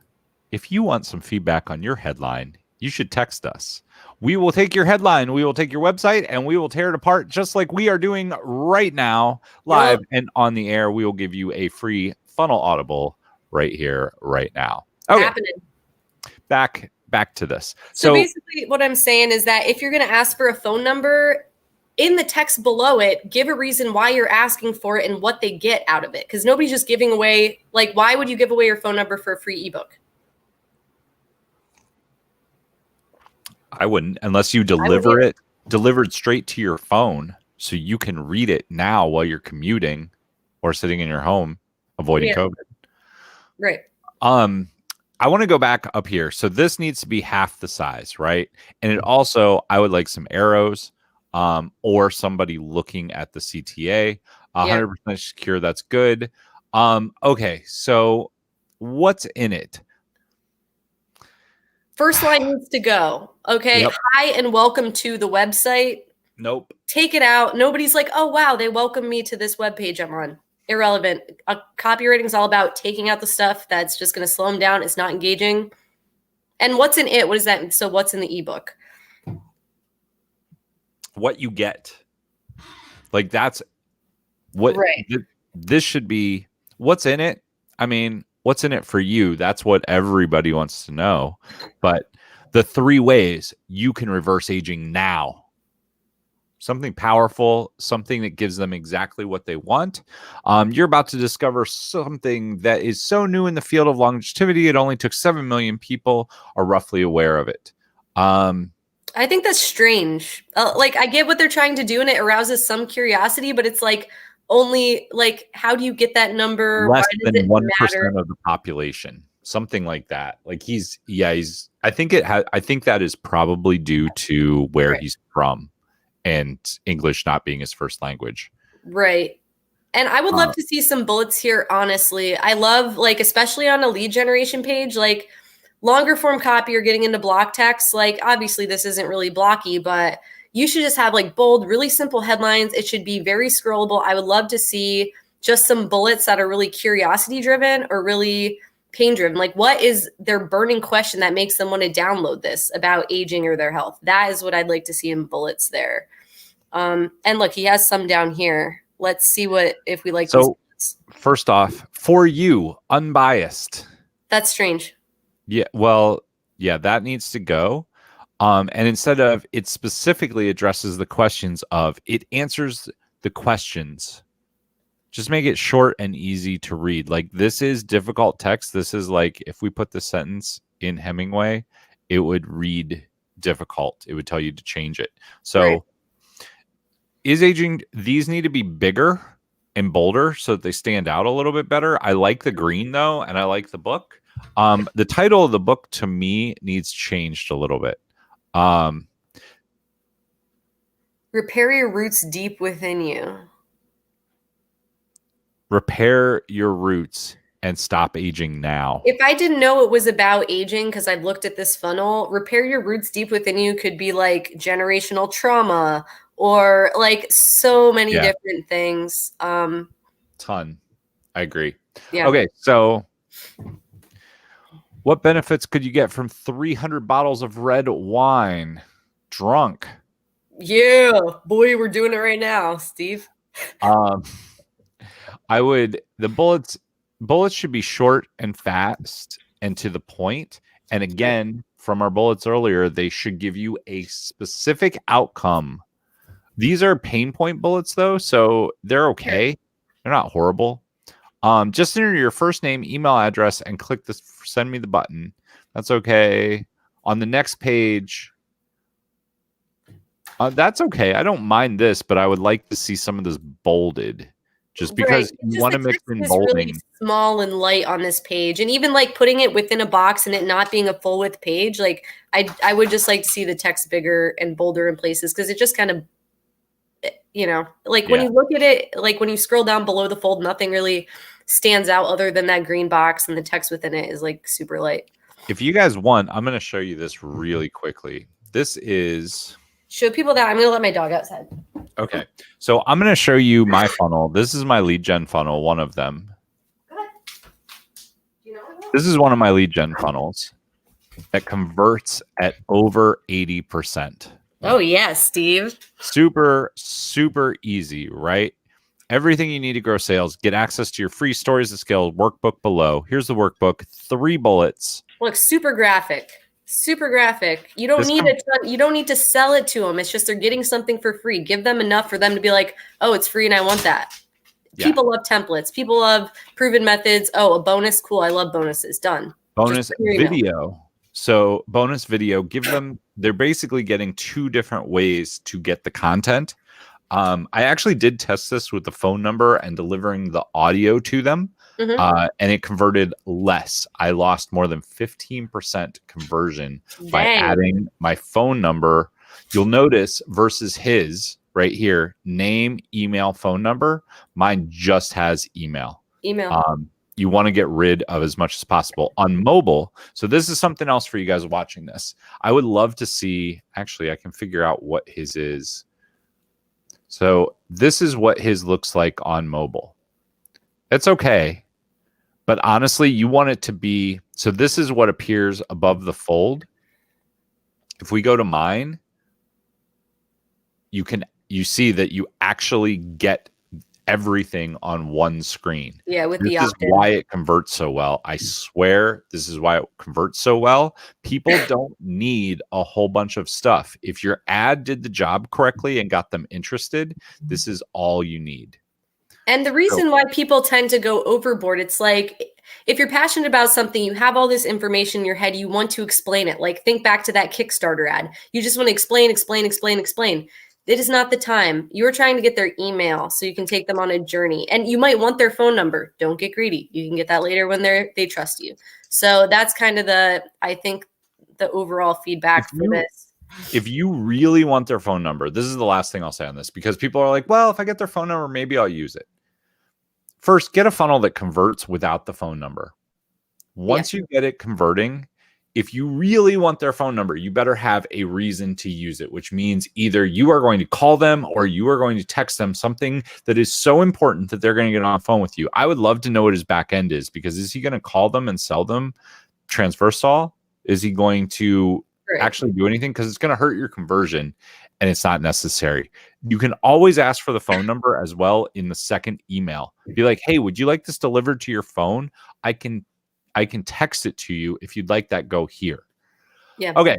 if you want some feedback on your headline, you should text us. We will take your headline, we will take your website, and we will tear it apart just like we are doing right now, live and on the air. We will give you a free funnel audible right here, right now. Okay. Happening. Back to this. So basically what I'm saying is that if you're going to ask for a phone number, in the text below it, give a reason why you're asking for it and what they get out of it. Because nobody's just giving away, like, why would you give away your phone number for a free ebook? I wouldn't, unless you deliver it delivered straight to your phone so you can read it now while you're commuting or sitting in your home avoiding COVID. Right. I want to go back up here. So this needs to be half the size, right? And it also, I would like some arrows or somebody looking at the CTA. 100% secure, that's good. Okay, so what's in it? First line needs to go. Okay. Yep. Hi and welcome to the website. Nope. Take it out. Nobody's like, oh, wow, they welcome me to this webpage I'm on. Irrelevant. Copywriting is all about taking out the stuff that's just going to slow them down. It's not engaging. And what's in it? What is that? So what's in the ebook? What you get. Like, that's what this should be. What's in it? I mean, what's in it for you? That's what everybody wants to know. But the 3 ways you can reverse aging now. Something powerful, something that gives them exactly what they want. You're about to discover something that is so new in the field of longevity. It only took 7 million people are roughly aware of it. I think that's strange. Like, I get what they're trying to do and it arouses some curiosity, but it's like, only, like, how do you get that number? Less than 1% of the population, something like that. Like, I think that is probably due to where he's from and English not being his first language. Right. And I would love to see some bullets here, honestly. I love, like, especially on a lead generation page, like, longer form copy or getting into block text. Like, obviously this isn't really blocky, but you should just have, like, bold, really simple headlines. It should be very scrollable. I would love to see just some bullets that are really curiosity driven or really pain driven. Like, what is their burning question that makes them want to download this about aging or their health? That is what I'd like to see in bullets there. And look, he has some down here. Let's see if we like. So first off, for you, unbiased. That's strange. Yeah. Well, yeah, that needs to go. And instead of, it specifically addresses the questions of, it answers the questions. Just make it short and easy to read. Like, this is difficult text. This is like, if we put the sentence in Hemingway, it would read difficult. It would tell you to change it. So is aging, these need to be bigger and bolder so that they stand out a little bit better. I like the green though, and I like the book. The title of the book to me needs changed a little bit. Repair your roots deep within you. Repair your roots and stop aging now. If I didn't know it was about aging, because I've looked at this funnel, repair your roots deep within you could be like generational trauma or like so many different things. Ton. I agree. Yeah. Okay, so what benefits could you get from 300 bottles of red wine? Drunk. Yeah, boy, we're doing it right now, Steve. The bullets should be short and fast and to the point. And again, from our bullets earlier, they should give you a specific outcome. These are pain point bullets, though, so they're okay. They're not horrible. Just enter your first name, email address, and click this send me the button. That's okay. On the next page, that's okay. I don't mind this, but I would like to see some of this bolded. Just because you want to mix in bolding. Really small and light on this page, and even like putting it within a box and it not being a full width page, like I would just like to see the text bigger and bolder in places, because it just kind of, like when you look at it, like when you scroll down below the fold, nothing really stands out other than that green box, and the text within it is like super light. If you guys want, I'm going to show you this really quickly. This is... Show people that. I'm going to let my dog outside. Okay. So I'm going to show you my funnel. This is my lead gen funnel, one of them. This is one of my lead gen funnels that converts at over 80%. Oh, yeah, Steve. Super, super easy, right? Everything you need to grow sales. Get access to your free Stories to Scale workbook below. Here's the workbook. 3 bullets. Look, super graphic. Super graphic. You don't need you don't need to sell it to them. It's just they're getting something for free. Give them enough for them to be like, oh, it's free and I want that. Yeah. People love templates. People love proven methods. Oh, a bonus. Cool. I love bonuses. Done. Bonus video. So bonus video, give them, they're basically getting 2 different ways to get the content. I actually did test this with the phone number and delivering the audio to them. And it converted less. I lost more than 15% conversion by adding my phone number. You'll notice versus his right here, name, email, phone number. Mine just has email. You want to get rid of as much as possible on mobile. So this is something else for you guys watching this. I would love to see, actually, I can figure out what his is. So this is what his looks like on mobile. It's okay. But honestly, you want it to be, so this is what appears above the fold. If we go to mine, you see that you actually get everything on one screen. Yeah, with the opt-in. This is why it converts so well. I swear this is why it converts so well. People don't need a whole bunch of stuff. If your ad did the job correctly and got them interested, this is all you need. And the reason why people tend to go overboard, it's like, if you're passionate about something, you have all this information in your head, you want to explain it. Like, think back to that Kickstarter ad. You just want to explain. It is not the time. You're trying to get their email so you can take them on a journey. And you might want their phone number. Don't get greedy. You can get that later when they trust you. So that's kind of I think the overall feedback for this. If you really want their phone number, this is the last thing I'll say on this, because people are like, well, if I get their phone number, maybe I'll use it. First, get a funnel that converts without the phone number. Once you get it converting, if you really want their phone number, you better have a reason to use it, which means either you are going to call them or you are going to text them something that is so important that they're going to get on the phone with you. I would love to know what his back end is, because is he going to call them and sell them transversal? Is he going to actually do anything? Because it's going to hurt your conversion, and it's not necessary. You can always ask for the phone number as well in the second email. Be like, hey, would you like this delivered to your phone? I can text it to you. If you'd like that, go here. Yeah. Okay.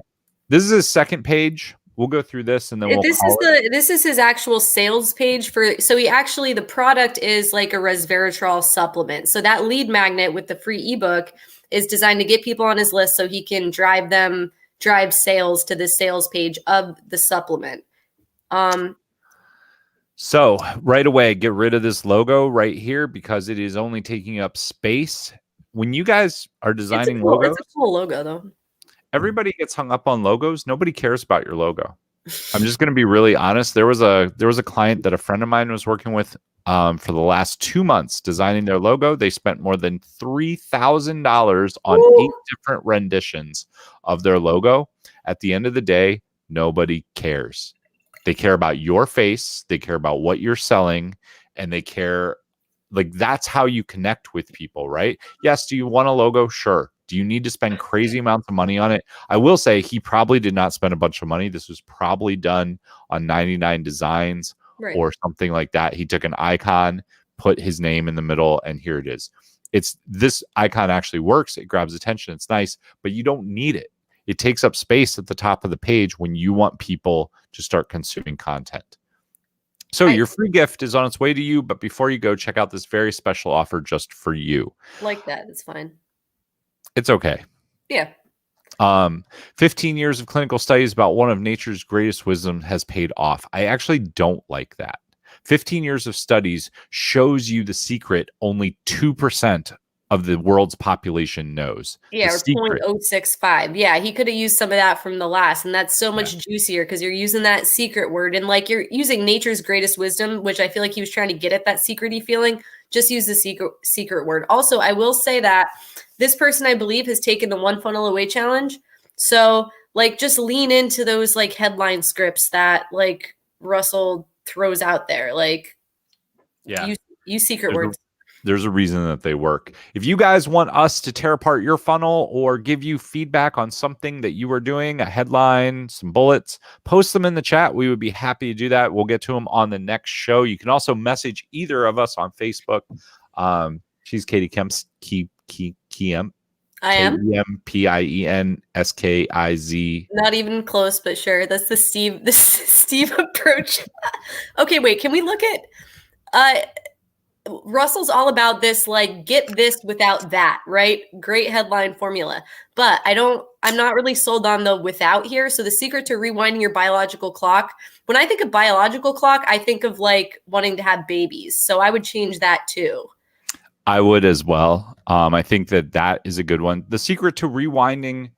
This is his second page. We'll go through this and then this is his actual sales page so the product is like a resveratrol supplement. So that lead magnet with the free ebook is designed to get people on his list so he can drive sales to the sales page of the supplement. So right away, get rid of this logo right here, because it is only taking up space. When you guys are designing logos, it's a cool logo though. Everybody gets hung up on logos. Nobody cares about your logo. I'm just going to be really honest. There was a client that a friend of mine was working with for the last 2 months designing their logo. They spent more than $3,000 on 8 different renditions of their logo. At the end of the day, nobody cares. They care about your face. They care about what you're selling, and they care. Like, that's how you connect with people, right? Yes. Do you want a logo? Sure. Do you need to spend crazy amounts of money on it? I will say he probably did not spend a bunch of money. This was probably done on 99 Designs or something like that. He took an icon, put his name in the middle, and here it is. This icon actually works. It grabs attention. It's nice, but you don't need it. It takes up space at the top of the page when you want people to start consuming content. So your free gift is on its way to you, but before you go, check out this very special offer just for you. Like that. It's fine. It's okay. Yeah. 15 years of clinical studies about one of nature's greatest wisdom has paid off. I actually don't like that. 15 years of studies shows you the secret only 2% of the world's population knows. Yeah, or 0.065. Yeah, he could have used some of that from the last, and that's so much juicier because you're using that secret word, and like you're using nature's greatest wisdom, which I feel like he was trying to get at that secret-y feeling. Just use the secret word. Also, I will say that this person, I believe, has taken the One Funnel Away challenge. So, like, just lean into those like headline scripts that like Russell throws out there. Like, use secret words. There's a reason that they work. If you guys want us to tear apart your funnel or give you feedback on something that you are doing, a headline, some bullets, post them in the chat. We would be happy to do that. We'll get to them on the next show. You can also message either of us on Facebook. She's Katie Kemp's Kiem. I am KEMPIENSKIZ. Not even close, but sure. That's the Steve approach. Okay, wait. Can we look at Russell's all about this, like, get this without that, right? Great headline formula. But I'm not really sold on the without here. So the secret to rewinding your biological clock, when I think of biological clock, I think of like wanting to have babies. So I would change that too. I would as well. I think that is a good one. The secret to rewinding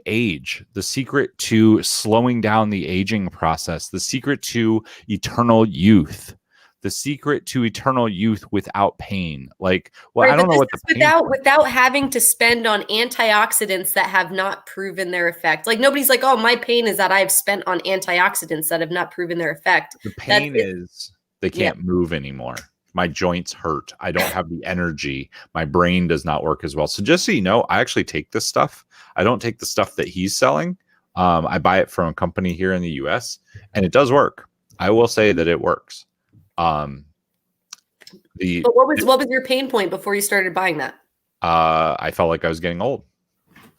age, the secret to slowing down the aging process, the secret to eternal youth. The secret to eternal youth without pain. Like, well, right, I don't know what the without having to spend on antioxidants that have not proven their effect. Like, nobody's like, oh, my pain is that I've spent on antioxidants that have not proven their effect. The pain is they can't move anymore. My joints hurt. I don't have the energy. My brain does not work as well. So just so you know, I actually take this stuff. I don't take the stuff that he's selling. I buy it from a company here in the US, and it does work. I will say that it works. But what was your pain point before you started buying that? I felt like I was getting old.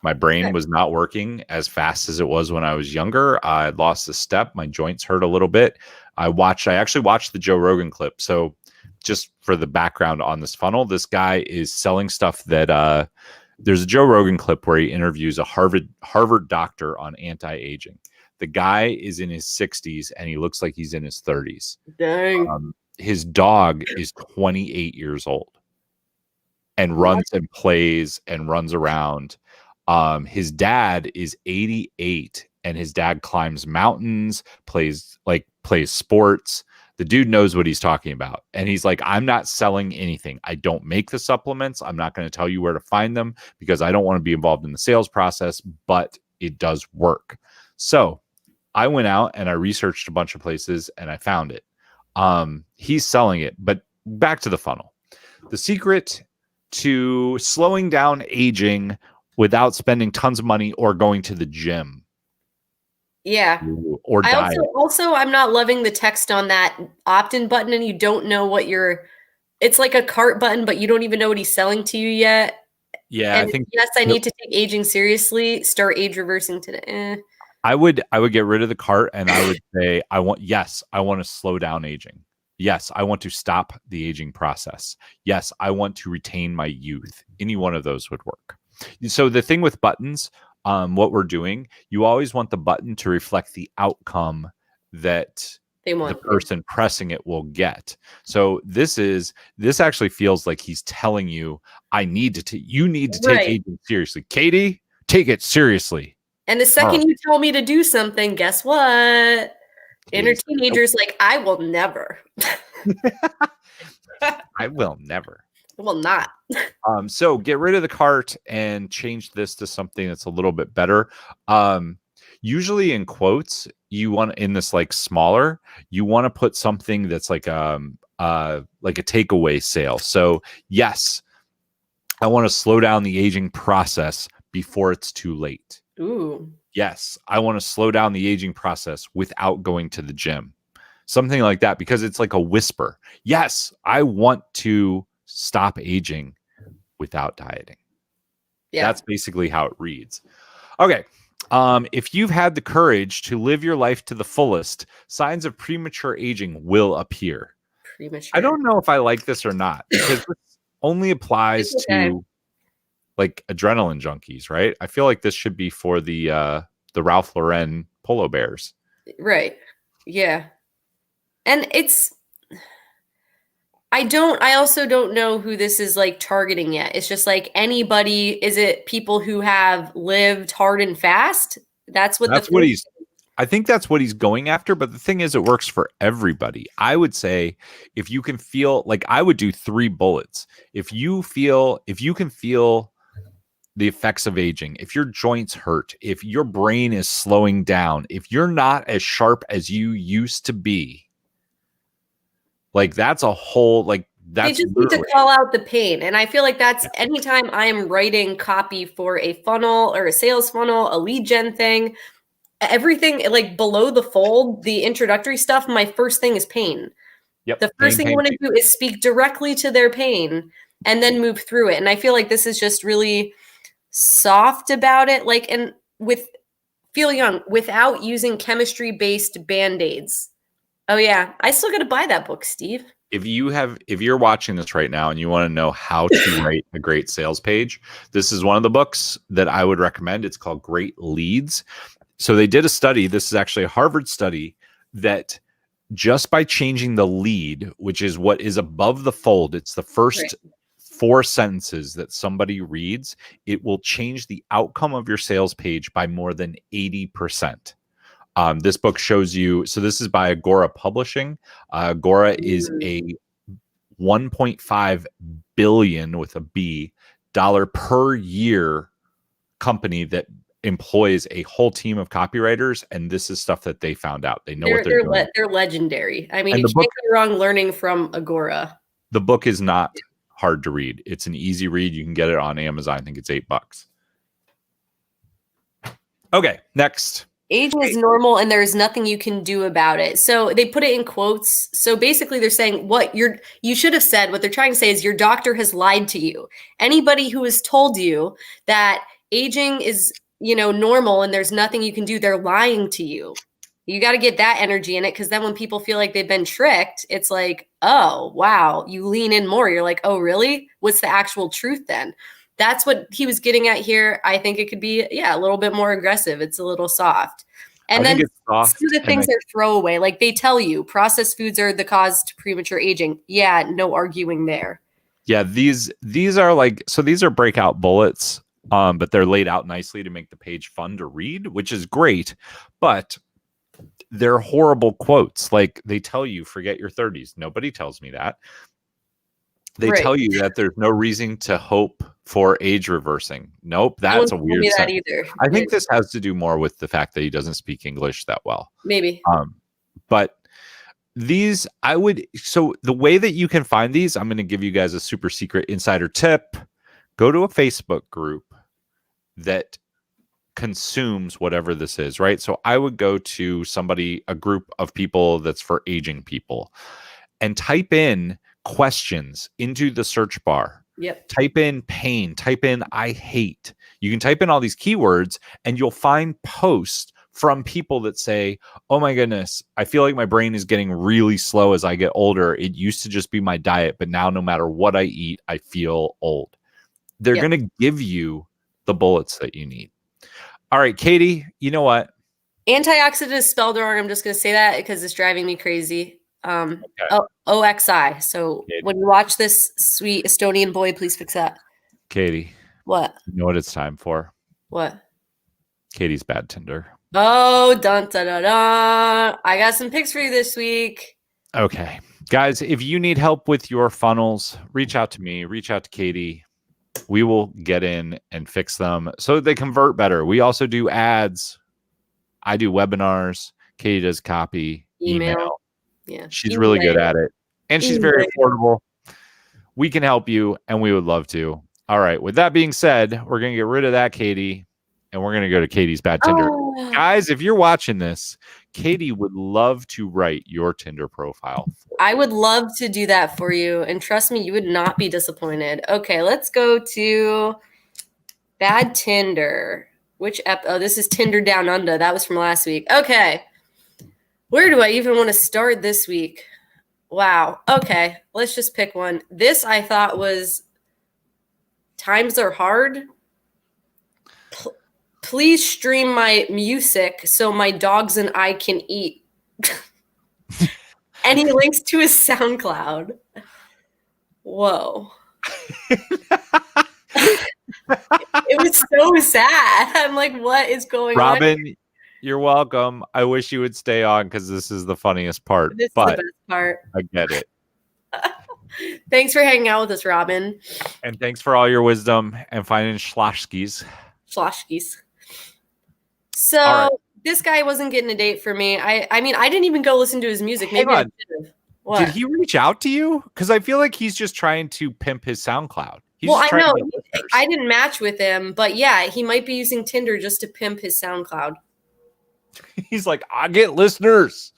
My brain was not working as fast as it was when I was younger. I lost a step. My joints hurt a little bit. I actually watched the Joe Rogan clip. So just for the background on this funnel, this guy is selling stuff that there's a Joe Rogan clip where he interviews a Harvard doctor on anti-aging. The guy is in his 60s and he looks like he's in his 30s. Dang. His dog is 28 years old and runs and plays and runs around. His dad is 88 and his dad climbs mountains, plays sports. The dude knows what he's talking about. And he's like, I'm not selling anything. I don't make the supplements. I'm not going to tell you where to find them because I don't want to be involved in the sales process, but it does work. So I went out and I researched a bunch of places and I found it. He's selling it, but back to the funnel. The secret to slowing down aging without spending tons of money or going to the gym. Yeah. Or diet. Also, I'm not loving the text on that opt-in button, and you don't know what it's like a cart button, but you don't even know what he's selling to you yet. Yeah, and I think yes, I need to take aging seriously. Start age reversing today. I would get rid of the cart and I would say, I want to slow down aging. Yes, I want to stop the aging process. Yes, I want to retain my youth. Any one of those would work. So the thing with buttons, what we're doing, you always want the button to reflect the outcome that the person pressing it will get. So this actually feels like he's telling you, you need to take aging seriously. Katie, take it seriously. And the second you tell me to do something, guess what? Inner teenagers like, I will never. I will never. I will not. So get rid of the cart and change this to something that's a little bit better. Usually in quotes, you want in this like smaller, you want to put something that's like a takeaway sale. So yes, I want to slow down the aging process before it's too late. Ooh. Yes, I want to slow down the aging process without going to the gym. Something like that, because it's like a whisper. Yes, I want to stop aging without dieting. Yeah. That's basically how it reads. Okay. If you've had the courage to live your life to the fullest, signs of premature aging will appear. I Premature. don't know if I like this or not because this only applies It's okay. to like adrenaline junkies, right? I feel like this should be for the Ralph Lauren polo bears. Right. Yeah. And I also don't know who this is like targeting yet. It's just like anybody. Is it people who have lived hard and fast? That's what That's what I think that's what he's going after. But the thing is, it works for everybody. I would say if you can feel like I would do 3 bullets. If you can feel the effects of aging, if your joints hurt, if your brain is slowing down, if you're not as sharp as you used to be, like that's a whole like They that's just need to literally call out the pain. And I feel like that's anytime I am writing copy for a funnel or a sales funnel, a lead gen thing, everything like below the fold, the introductory stuff, my first thing is pain. yep. The first Pain, thing you pain, want to pain. do is speak directly to their pain and then move through it. And I feel like this is just really soft about it. Like, and with Feel Young, without using chemistry based band aids. Oh, yeah. I still got to buy that book, Steve. If you're watching this right now and you want to know how to write a great sales page, this is one of the books that I would recommend. It's called Great Leads. So they did a study. This is actually a Harvard study that just by changing the lead, which is what is above the fold, it's the first 4 sentences that somebody reads, it will change the outcome of your sales page by more than 80%. This book shows you, so this is by Agora Publishing. Agora is a 1.5 billion with a B dollar per year company that employs a whole team of copywriters, and this is stuff that they found out. They know what they're doing. They're legendary. I mean, And you can't go wrong learning from Agora. The book is not hard to read. It's an easy read. You can get it on Amazon. I think it's $8. Okay, next. Aging is normal and there's nothing you can do about it. So they put it in quotes. So basically they're saying you should have said, what they're trying to say is your doctor has lied to you. Anybody who has told you that aging is, normal and there's nothing you can do, they're lying to you. You got to get that energy in it, because then when people feel like they've been tricked, it's like, oh, wow, you lean in more. You're like, oh, really? What's the actual truth then? That's what he was getting at here. I think it could be, a little bit more aggressive. It's a little soft. And then some of the things are throwaway. Like they tell you processed foods are the cause to premature aging. Yeah, no arguing there. Yeah, these are like, so these are breakout bullets, but they're laid out nicely to make the page fun to read, which is great. But they're horrible quotes. Like they tell you, forget your 30s. Nobody tells me that. They tell you that there's no reason to hope for age reversing. Nope, that's a weird sentence. I think this has to do more with the fact that he doesn't speak English that well. Maybe. But these, so the way that you can find these, I'm going to give you guys a super secret insider tip. Go to a Facebook group that consumes whatever this is, right? So I would go to a group of people that's for aging people, and type in questions into the search bar. Yep. Type in pain, type in I hate. You can type in all these keywords and you'll find posts from people that say, oh my goodness, I feel like my brain is getting really slow as I get older. It used to just be my diet, but now no matter what I eat, I feel old. They're going to give you the bullets that you need. All right, Katie, you know what? Antioxidant is spelled wrong. I'm just going to say that because it's driving me crazy. OXI. So Katie, when you watch this sweet Estonian boy, please fix that. Katie. What? You know what it's time for? What? Katie's bad Tinder. Oh, dun dun dun dun. I got some picks for you this week. Okay. Guys, if you need help with your funnels, reach out to me, reach out to Katie. We will get in and fix them so that they convert better. We also do ads. I do webinars. Katie does copy, email. Yeah. She's really good at it. And she's very affordable. We can help you, and we would love to. All right. With that being said, we're going to get rid of that, Katie, and we're going to go to Katie's bad Tinder. Guys, if you're watching this, Katie would love to write your Tinder profile. I would love to do that for you. And trust me, you would not be disappointed. Okay, let's go to bad Tinder. Which oh, this is Tinder Down Under. That was from last week. Okay. Where do I even want to start this week? Wow. Okay. Let's just pick one. This I thought was times are hard. Please stream my music so my dogs and I can eat. And he links to his SoundCloud. Whoa. It was so sad. I'm like, what is going on? Robin, you're welcome. I wish you would stay on because this is the funniest part. This is the best part. I get it. Thanks for hanging out with us, Robin. And thanks for all your wisdom and finding schloshkis. So right. This guy wasn't getting a date for me. I mean, I didn't even go listen to his music. Maybe I should have. Did he reach out to you? Because I feel like he's just trying to pimp his SoundCloud. I know. I didn't match with him, but yeah, he might be using Tinder just to pimp his SoundCloud. He's like, I get listeners.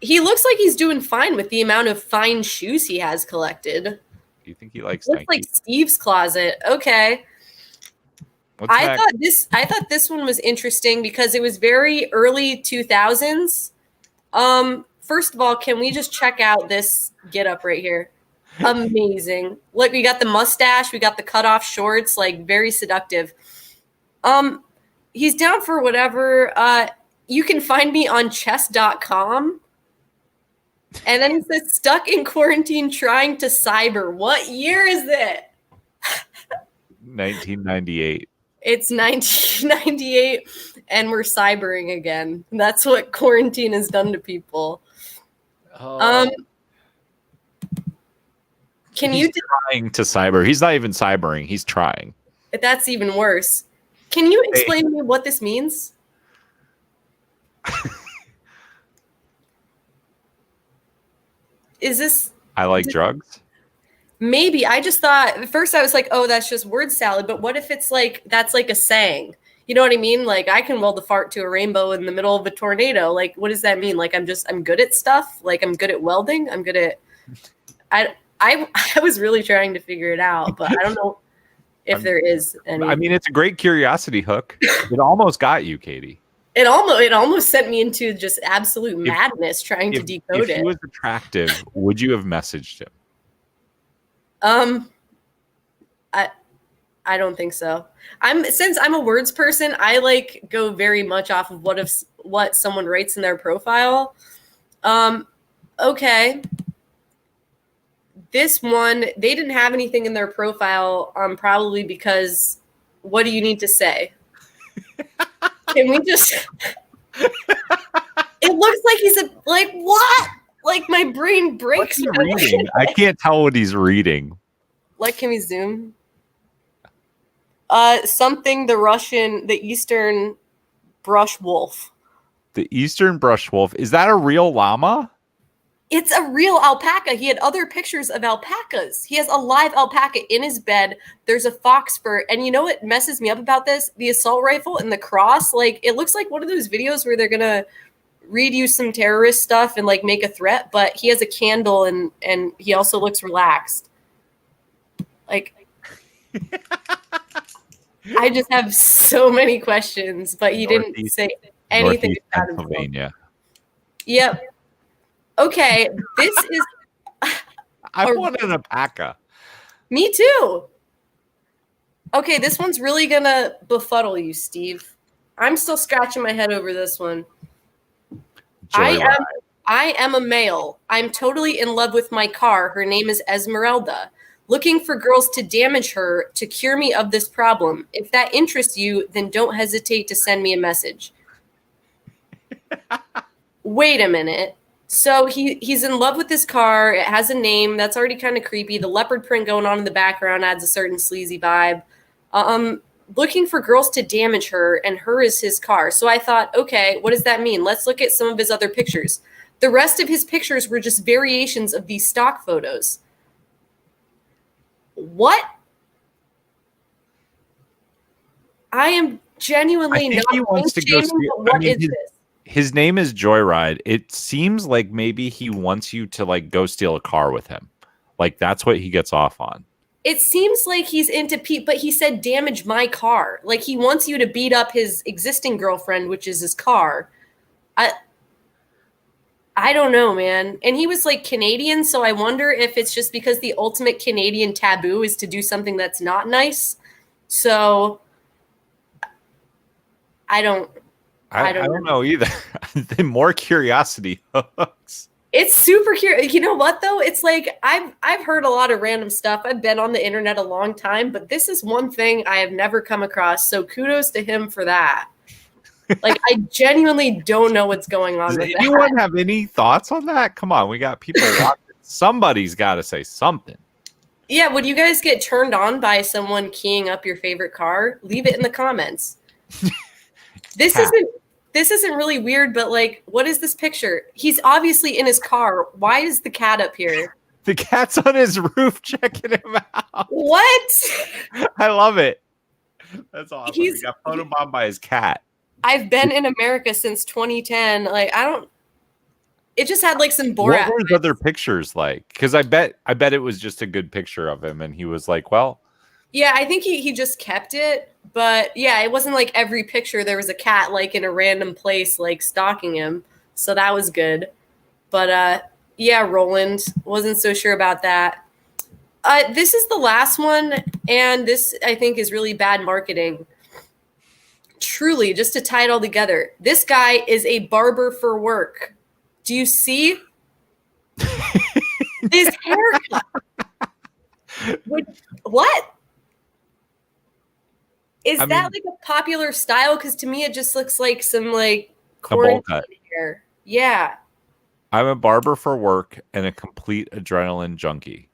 He looks like he's doing fine with the amount of fine shoes he has collected. Do you think he likes Nike? Looks like Steve's closet. Okay. I thought this one was interesting because it was very early 2000s. First of all, can we just check out this getup right here? Amazing. Look, we got the mustache, we got the cutoff shorts, like very seductive. He's down for whatever. You can find me on chess.com. And then it says stuck in quarantine trying to cyber. What year is it? 1998. It's 1998 and we're cybering again. That's what quarantine has done to people. Oh. He's trying to cyber? He's not even cybering. He's trying. That's even worse. Can you explain to me what this means? Is this? I like drugs. Maybe. I just thought at first I was like, oh, that's just word salad. But what if it's like that's like a saying? You know what I mean? Like I can weld a fart to a rainbow in the middle of a tornado. Like what does that mean? Like I'm good at stuff. Like I'm good at welding. I'm good at. I was really trying to figure it out, but I don't know if there is any. I mean, it's a great curiosity hook. It almost got you, Katie. It almost sent me into just absolute madness trying to decode it. If he was attractive, would you have messaged him? I don't think so. Since I'm a words person, I like go very much off of what someone writes in their profile. Okay. This one, they didn't have anything in their profile, probably because what do you need to say? Can we just it looks like he's like what? Like my brain breaks. What's he reading? I can't tell what he's reading. Like, can we zoom? Something the Eastern brush wolf. The Eastern brush wolf. Is that a real llama? It's a real alpaca. He had other pictures of alpacas. He has a live alpaca in his bed. There's a fox fur. And you know what messes me up about this? The assault rifle and the cross. Like, it looks like one of those videos where they're going to read you some terrorist stuff and, like, make a threat. But he has a candle and he also looks relaxed. Like, I just have so many questions. But he didn't say anything about Pennsylvania. Yep. Okay, this is. I want an alpaca. Me too. Okay, this one's really gonna befuddle you, Steve. I'm still scratching my head over this one. I am a male. I'm totally in love with my car. Her name is Esmeralda. Looking for girls to damage her to cure me of this problem. If that interests you, then don't hesitate to send me a message. Wait a minute. So he's in love with his car. It has a name. That's already kind of creepy. The leopard print going on in the background adds a certain sleazy vibe. Looking for girls to damage her, and her is his car. So I thought, okay, what does that mean? Let's look at some of his other pictures. The rest of his pictures were just variations of these stock photos. What? I am genuinely not. He wants to go see. What is this? His name is Joyride. It seems like maybe he wants you to like go steal a car with him. Like that's what he gets off on. it seems like he's into Pete, but he said damage my car. Like he wants you to beat up his existing girlfriend, which is his car. I don't know, man. And he was like Canadian, so I wonder if it's just because the ultimate Canadian taboo is to do something that's not nice. So I don't know either. The more curiosity hooks. It's super curious. You know what though? It's like I've heard a lot of random stuff. I've been on the internet a long time, but this is one thing I have never come across. So kudos to him for that. Like I genuinely don't know what's going on. Does anyone have any thoughts on that? Come on, we got people watching. Somebody's got to say something. Yeah, would you guys get turned on by someone keying up your favorite car? Leave it in the comments. This isn't really weird, but like, what is this picture? He's obviously in his car. Why is the cat up here? The cat's on his roof checking him out. What? I love it. That's awesome. He got photobombed by his cat. I've been in America since 2010. Like, it just had like some Borat. What were his other pictures like? Because I bet it was just a good picture of him, and he was like, well. Yeah, I think he just kept it. But yeah, it wasn't like every picture there was a cat like in a random place like stalking him. So that was good. But yeah, Roland, wasn't so sure about that. This is the last one, and this I think is really bad marketing. Truly, just to tie it all together, this guy is a barber for work. Do you see his haircut? What? Is that like a popular style? Because to me, it just looks like some like quarantine hair. Yeah. I'm a barber for work and a complete adrenaline junkie.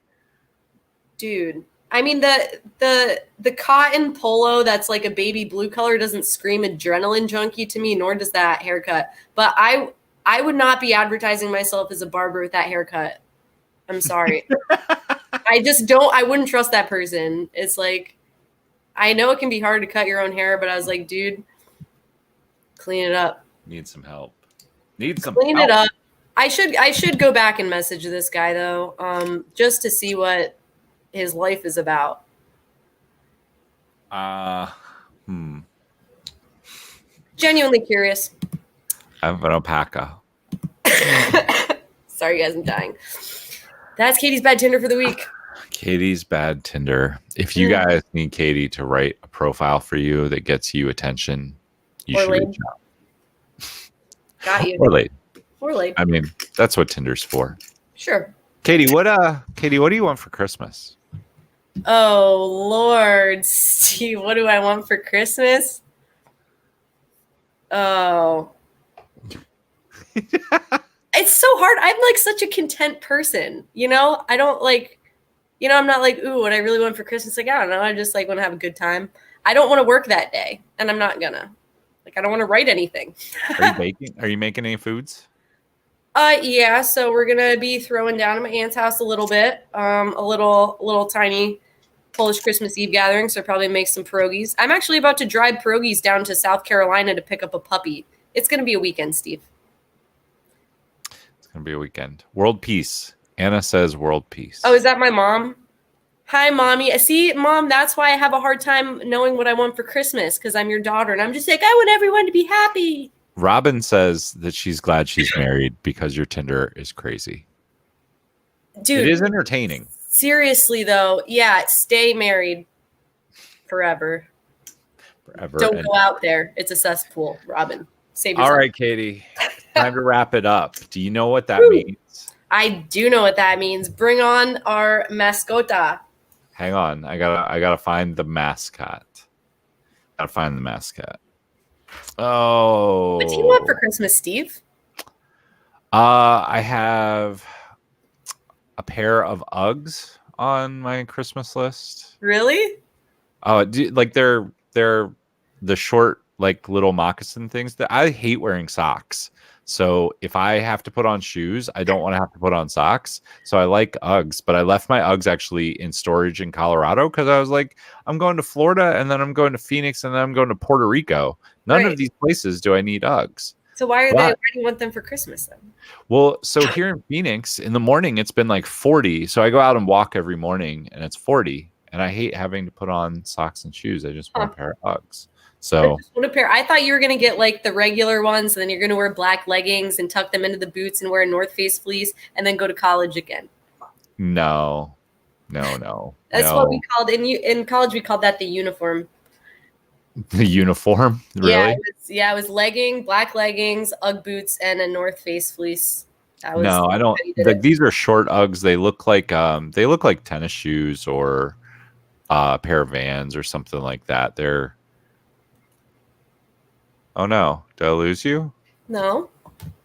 Dude. I mean, the cotton polo that's like a baby blue color doesn't scream adrenaline junkie to me, nor does that haircut. But I would not be advertising myself as a barber with that haircut. I'm sorry. I wouldn't trust that person. It's like, I know it can be hard to cut your own hair, but I was like, dude, clean it up. Need some help. Clean it up. I should go back and message this guy though, just to see what his life is about. Genuinely curious. I have an alpaca. Sorry guys, I'm dying. That's Katie's bad Tinder for the week. Katie's bad Tinder. If you guys need Katie to write a profile for you that gets you attention, you should reach out. Got you. Or late. I mean, that's what Tinder's for. Sure. Katie, what do you want for Christmas? Oh Lord, Steve, what do I want for Christmas? Oh. It's so hard. I'm like such a content person, you know? I don't like, you know, I'm not like, ooh, what I really want for Christmas. Like, I don't know. I just like want to have a good time. I don't want to work that day, and I'm not gonna. Like, I don't want to write anything. Are you baking? Are you making any foods? Yeah. So we're gonna be throwing down at my aunt's house a little bit. A little tiny Polish Christmas Eve gathering. So probably make some pierogies. I'm actually about to drive pierogies down to South Carolina to pick up a puppy. It's gonna be a weekend, Steve. Gonna be a weekend. World peace. Anna says world peace. Oh, is that my mom? Hi, mommy. See, mom, that's why I have a hard time knowing what I want for Christmas, because I'm your daughter and I'm just like, I want everyone to be happy. Robin says that she's glad she's married because your Tinder is crazy. Dude, it is entertaining. Seriously though, yeah, stay married forever. Don't go out there. It's a cesspool, Robin. Save yourself. All right, Katie. Time to wrap it up. Do you know what that means? I do know what that means. Bring on our mascota. Hang on. I gotta find the mascot. Oh. What do you want for Christmas, Steve? I have a pair of Uggs on my Christmas list. Really? Oh, like they're the short, like little moccasin things that I hate wearing socks. So if I have to put on shoes, I don't want to have to put on socks. So I like Uggs, but I left my Uggs actually in storage in Colorado because I was like, I'm going to Florida and then I'm going to Phoenix and then I'm going to Puerto Rico. None of these places do I need Uggs. So why do you want them for Christmas then? Well, so here in Phoenix in the morning, it's been like 40. So I go out and walk every morning and it's 40. and I hate having to put on socks and shoes. I just want Huh. a pair of Uggs. I So just want a pair. I thought you were gonna get like the regular ones, and then you're gonna wear black leggings and tuck them into the boots and wear a North Face fleece, and then go to college again. no. That's what we called in college. We called that the uniform. The uniform, really? It was black leggings, Ugg boots, and a North Face fleece. That was No, I don't. how you did it. These are short Uggs. They look like tennis shoes or a pair of Vans or something like that. They're. Oh no! Did I lose you? No,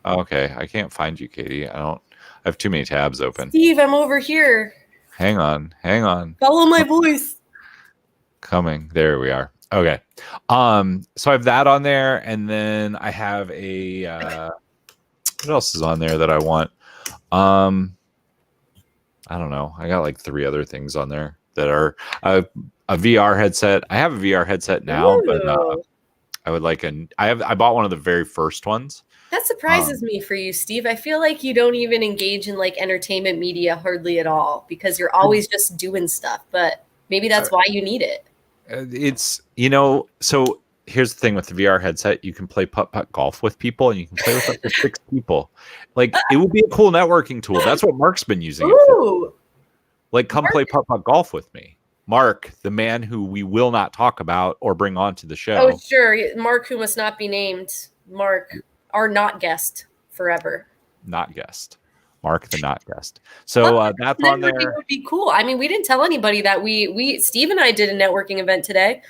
Oh, okay, I can't find you, Katie. I have too many tabs open. Steve, I'm over here. Hang on. Follow my voice. Coming. There we are. Okay. So I have that on there, and then I have a what else is on there that I want? I don't know. I got like 3 other things on there that are a VR headset. I have a VR headset now, but I would like I bought one of the very first ones. That surprises me for you, Steve. I feel like you don't even engage in like entertainment media hardly at all because you're always just doing stuff, but maybe that's why you need it. It's, so here's the thing with the VR headset, you can play putt-putt golf with people, and you can play with up to 6 people. Like, it would be a cool networking tool. That's what Mark's been using it for. Like, come play putt-putt golf with me. Mark, the man who we will not talk about or bring onto the show. Oh, sure. Mark, who must not be named. Mark, our not guest forever. Not guest. Mark, the not guest. So that's on there. Networking would be cool. I mean, we didn't tell anybody that Steve and I did a networking event today.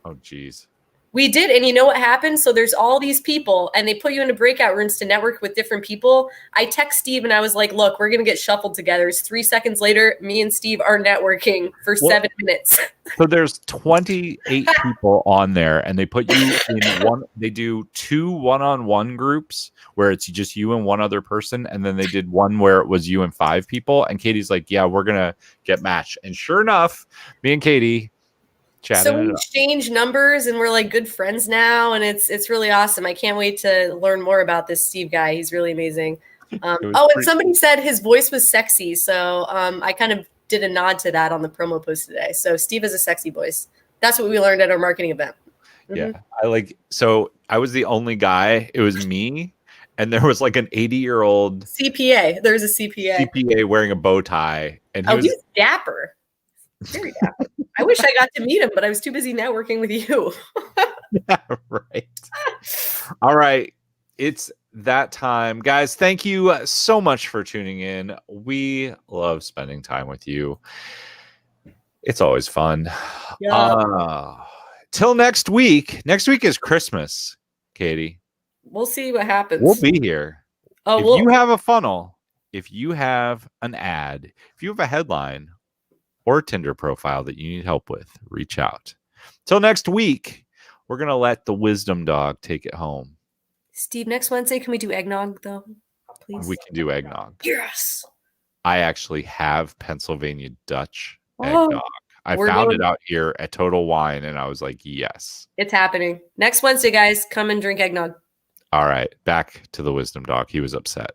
Oh, geez. We did, and you know what happened? So there's all these people, and they put you into breakout rooms to network with different people. I text Steve, and I was like, look, we're going to get shuffled together. It's 3 seconds later, me and Steve are networking for 7 minutes. So there's 28 people on there, and they put you in one. They do 2 one-on-one groups where it's just you and one other person, and then they did one where it was you and 5 people. And Katie's like, yeah, we're going to get matched. And sure enough, me and Katie chatted. So we exchange numbers, and we're like good friends now, and it's really awesome. I can't wait to learn more about this Steve guy. He's really amazing. And somebody said his voice was sexy, so I kind of did a nod to that on the promo post today. So Steve has a sexy voice. That's what we learned at our marketing event. Yeah, so I was the only guy. It was me, and there was like an 80-year-old CPA. There's a CPA wearing a bow tie, and he's dapper. Very dapper. I wish I got to meet him, but I was too busy networking with you. Yeah, right. All right. It's that time. Guys, thank you so much for tuning in. We love spending time with you. It's always fun. Yeah. Till next week. Next week is Christmas, Katie. We'll see what happens. We'll be here. Oh, if you have a funnel, if you have an ad, if you have a headline, or a Tinder profile that you need help with, reach out. Till next week, we're going to let the wisdom dog take it home. Steve, next Wednesday, can we do eggnog, though? Please? We can do eggnog. Yes. I actually have Pennsylvania Dutch eggnog. I found it out here at Total Wine, and I was like, yes. It's happening. Next Wednesday, guys, come and drink eggnog. All right. Back to the wisdom dog. He was upset.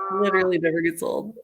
Literally never gets old.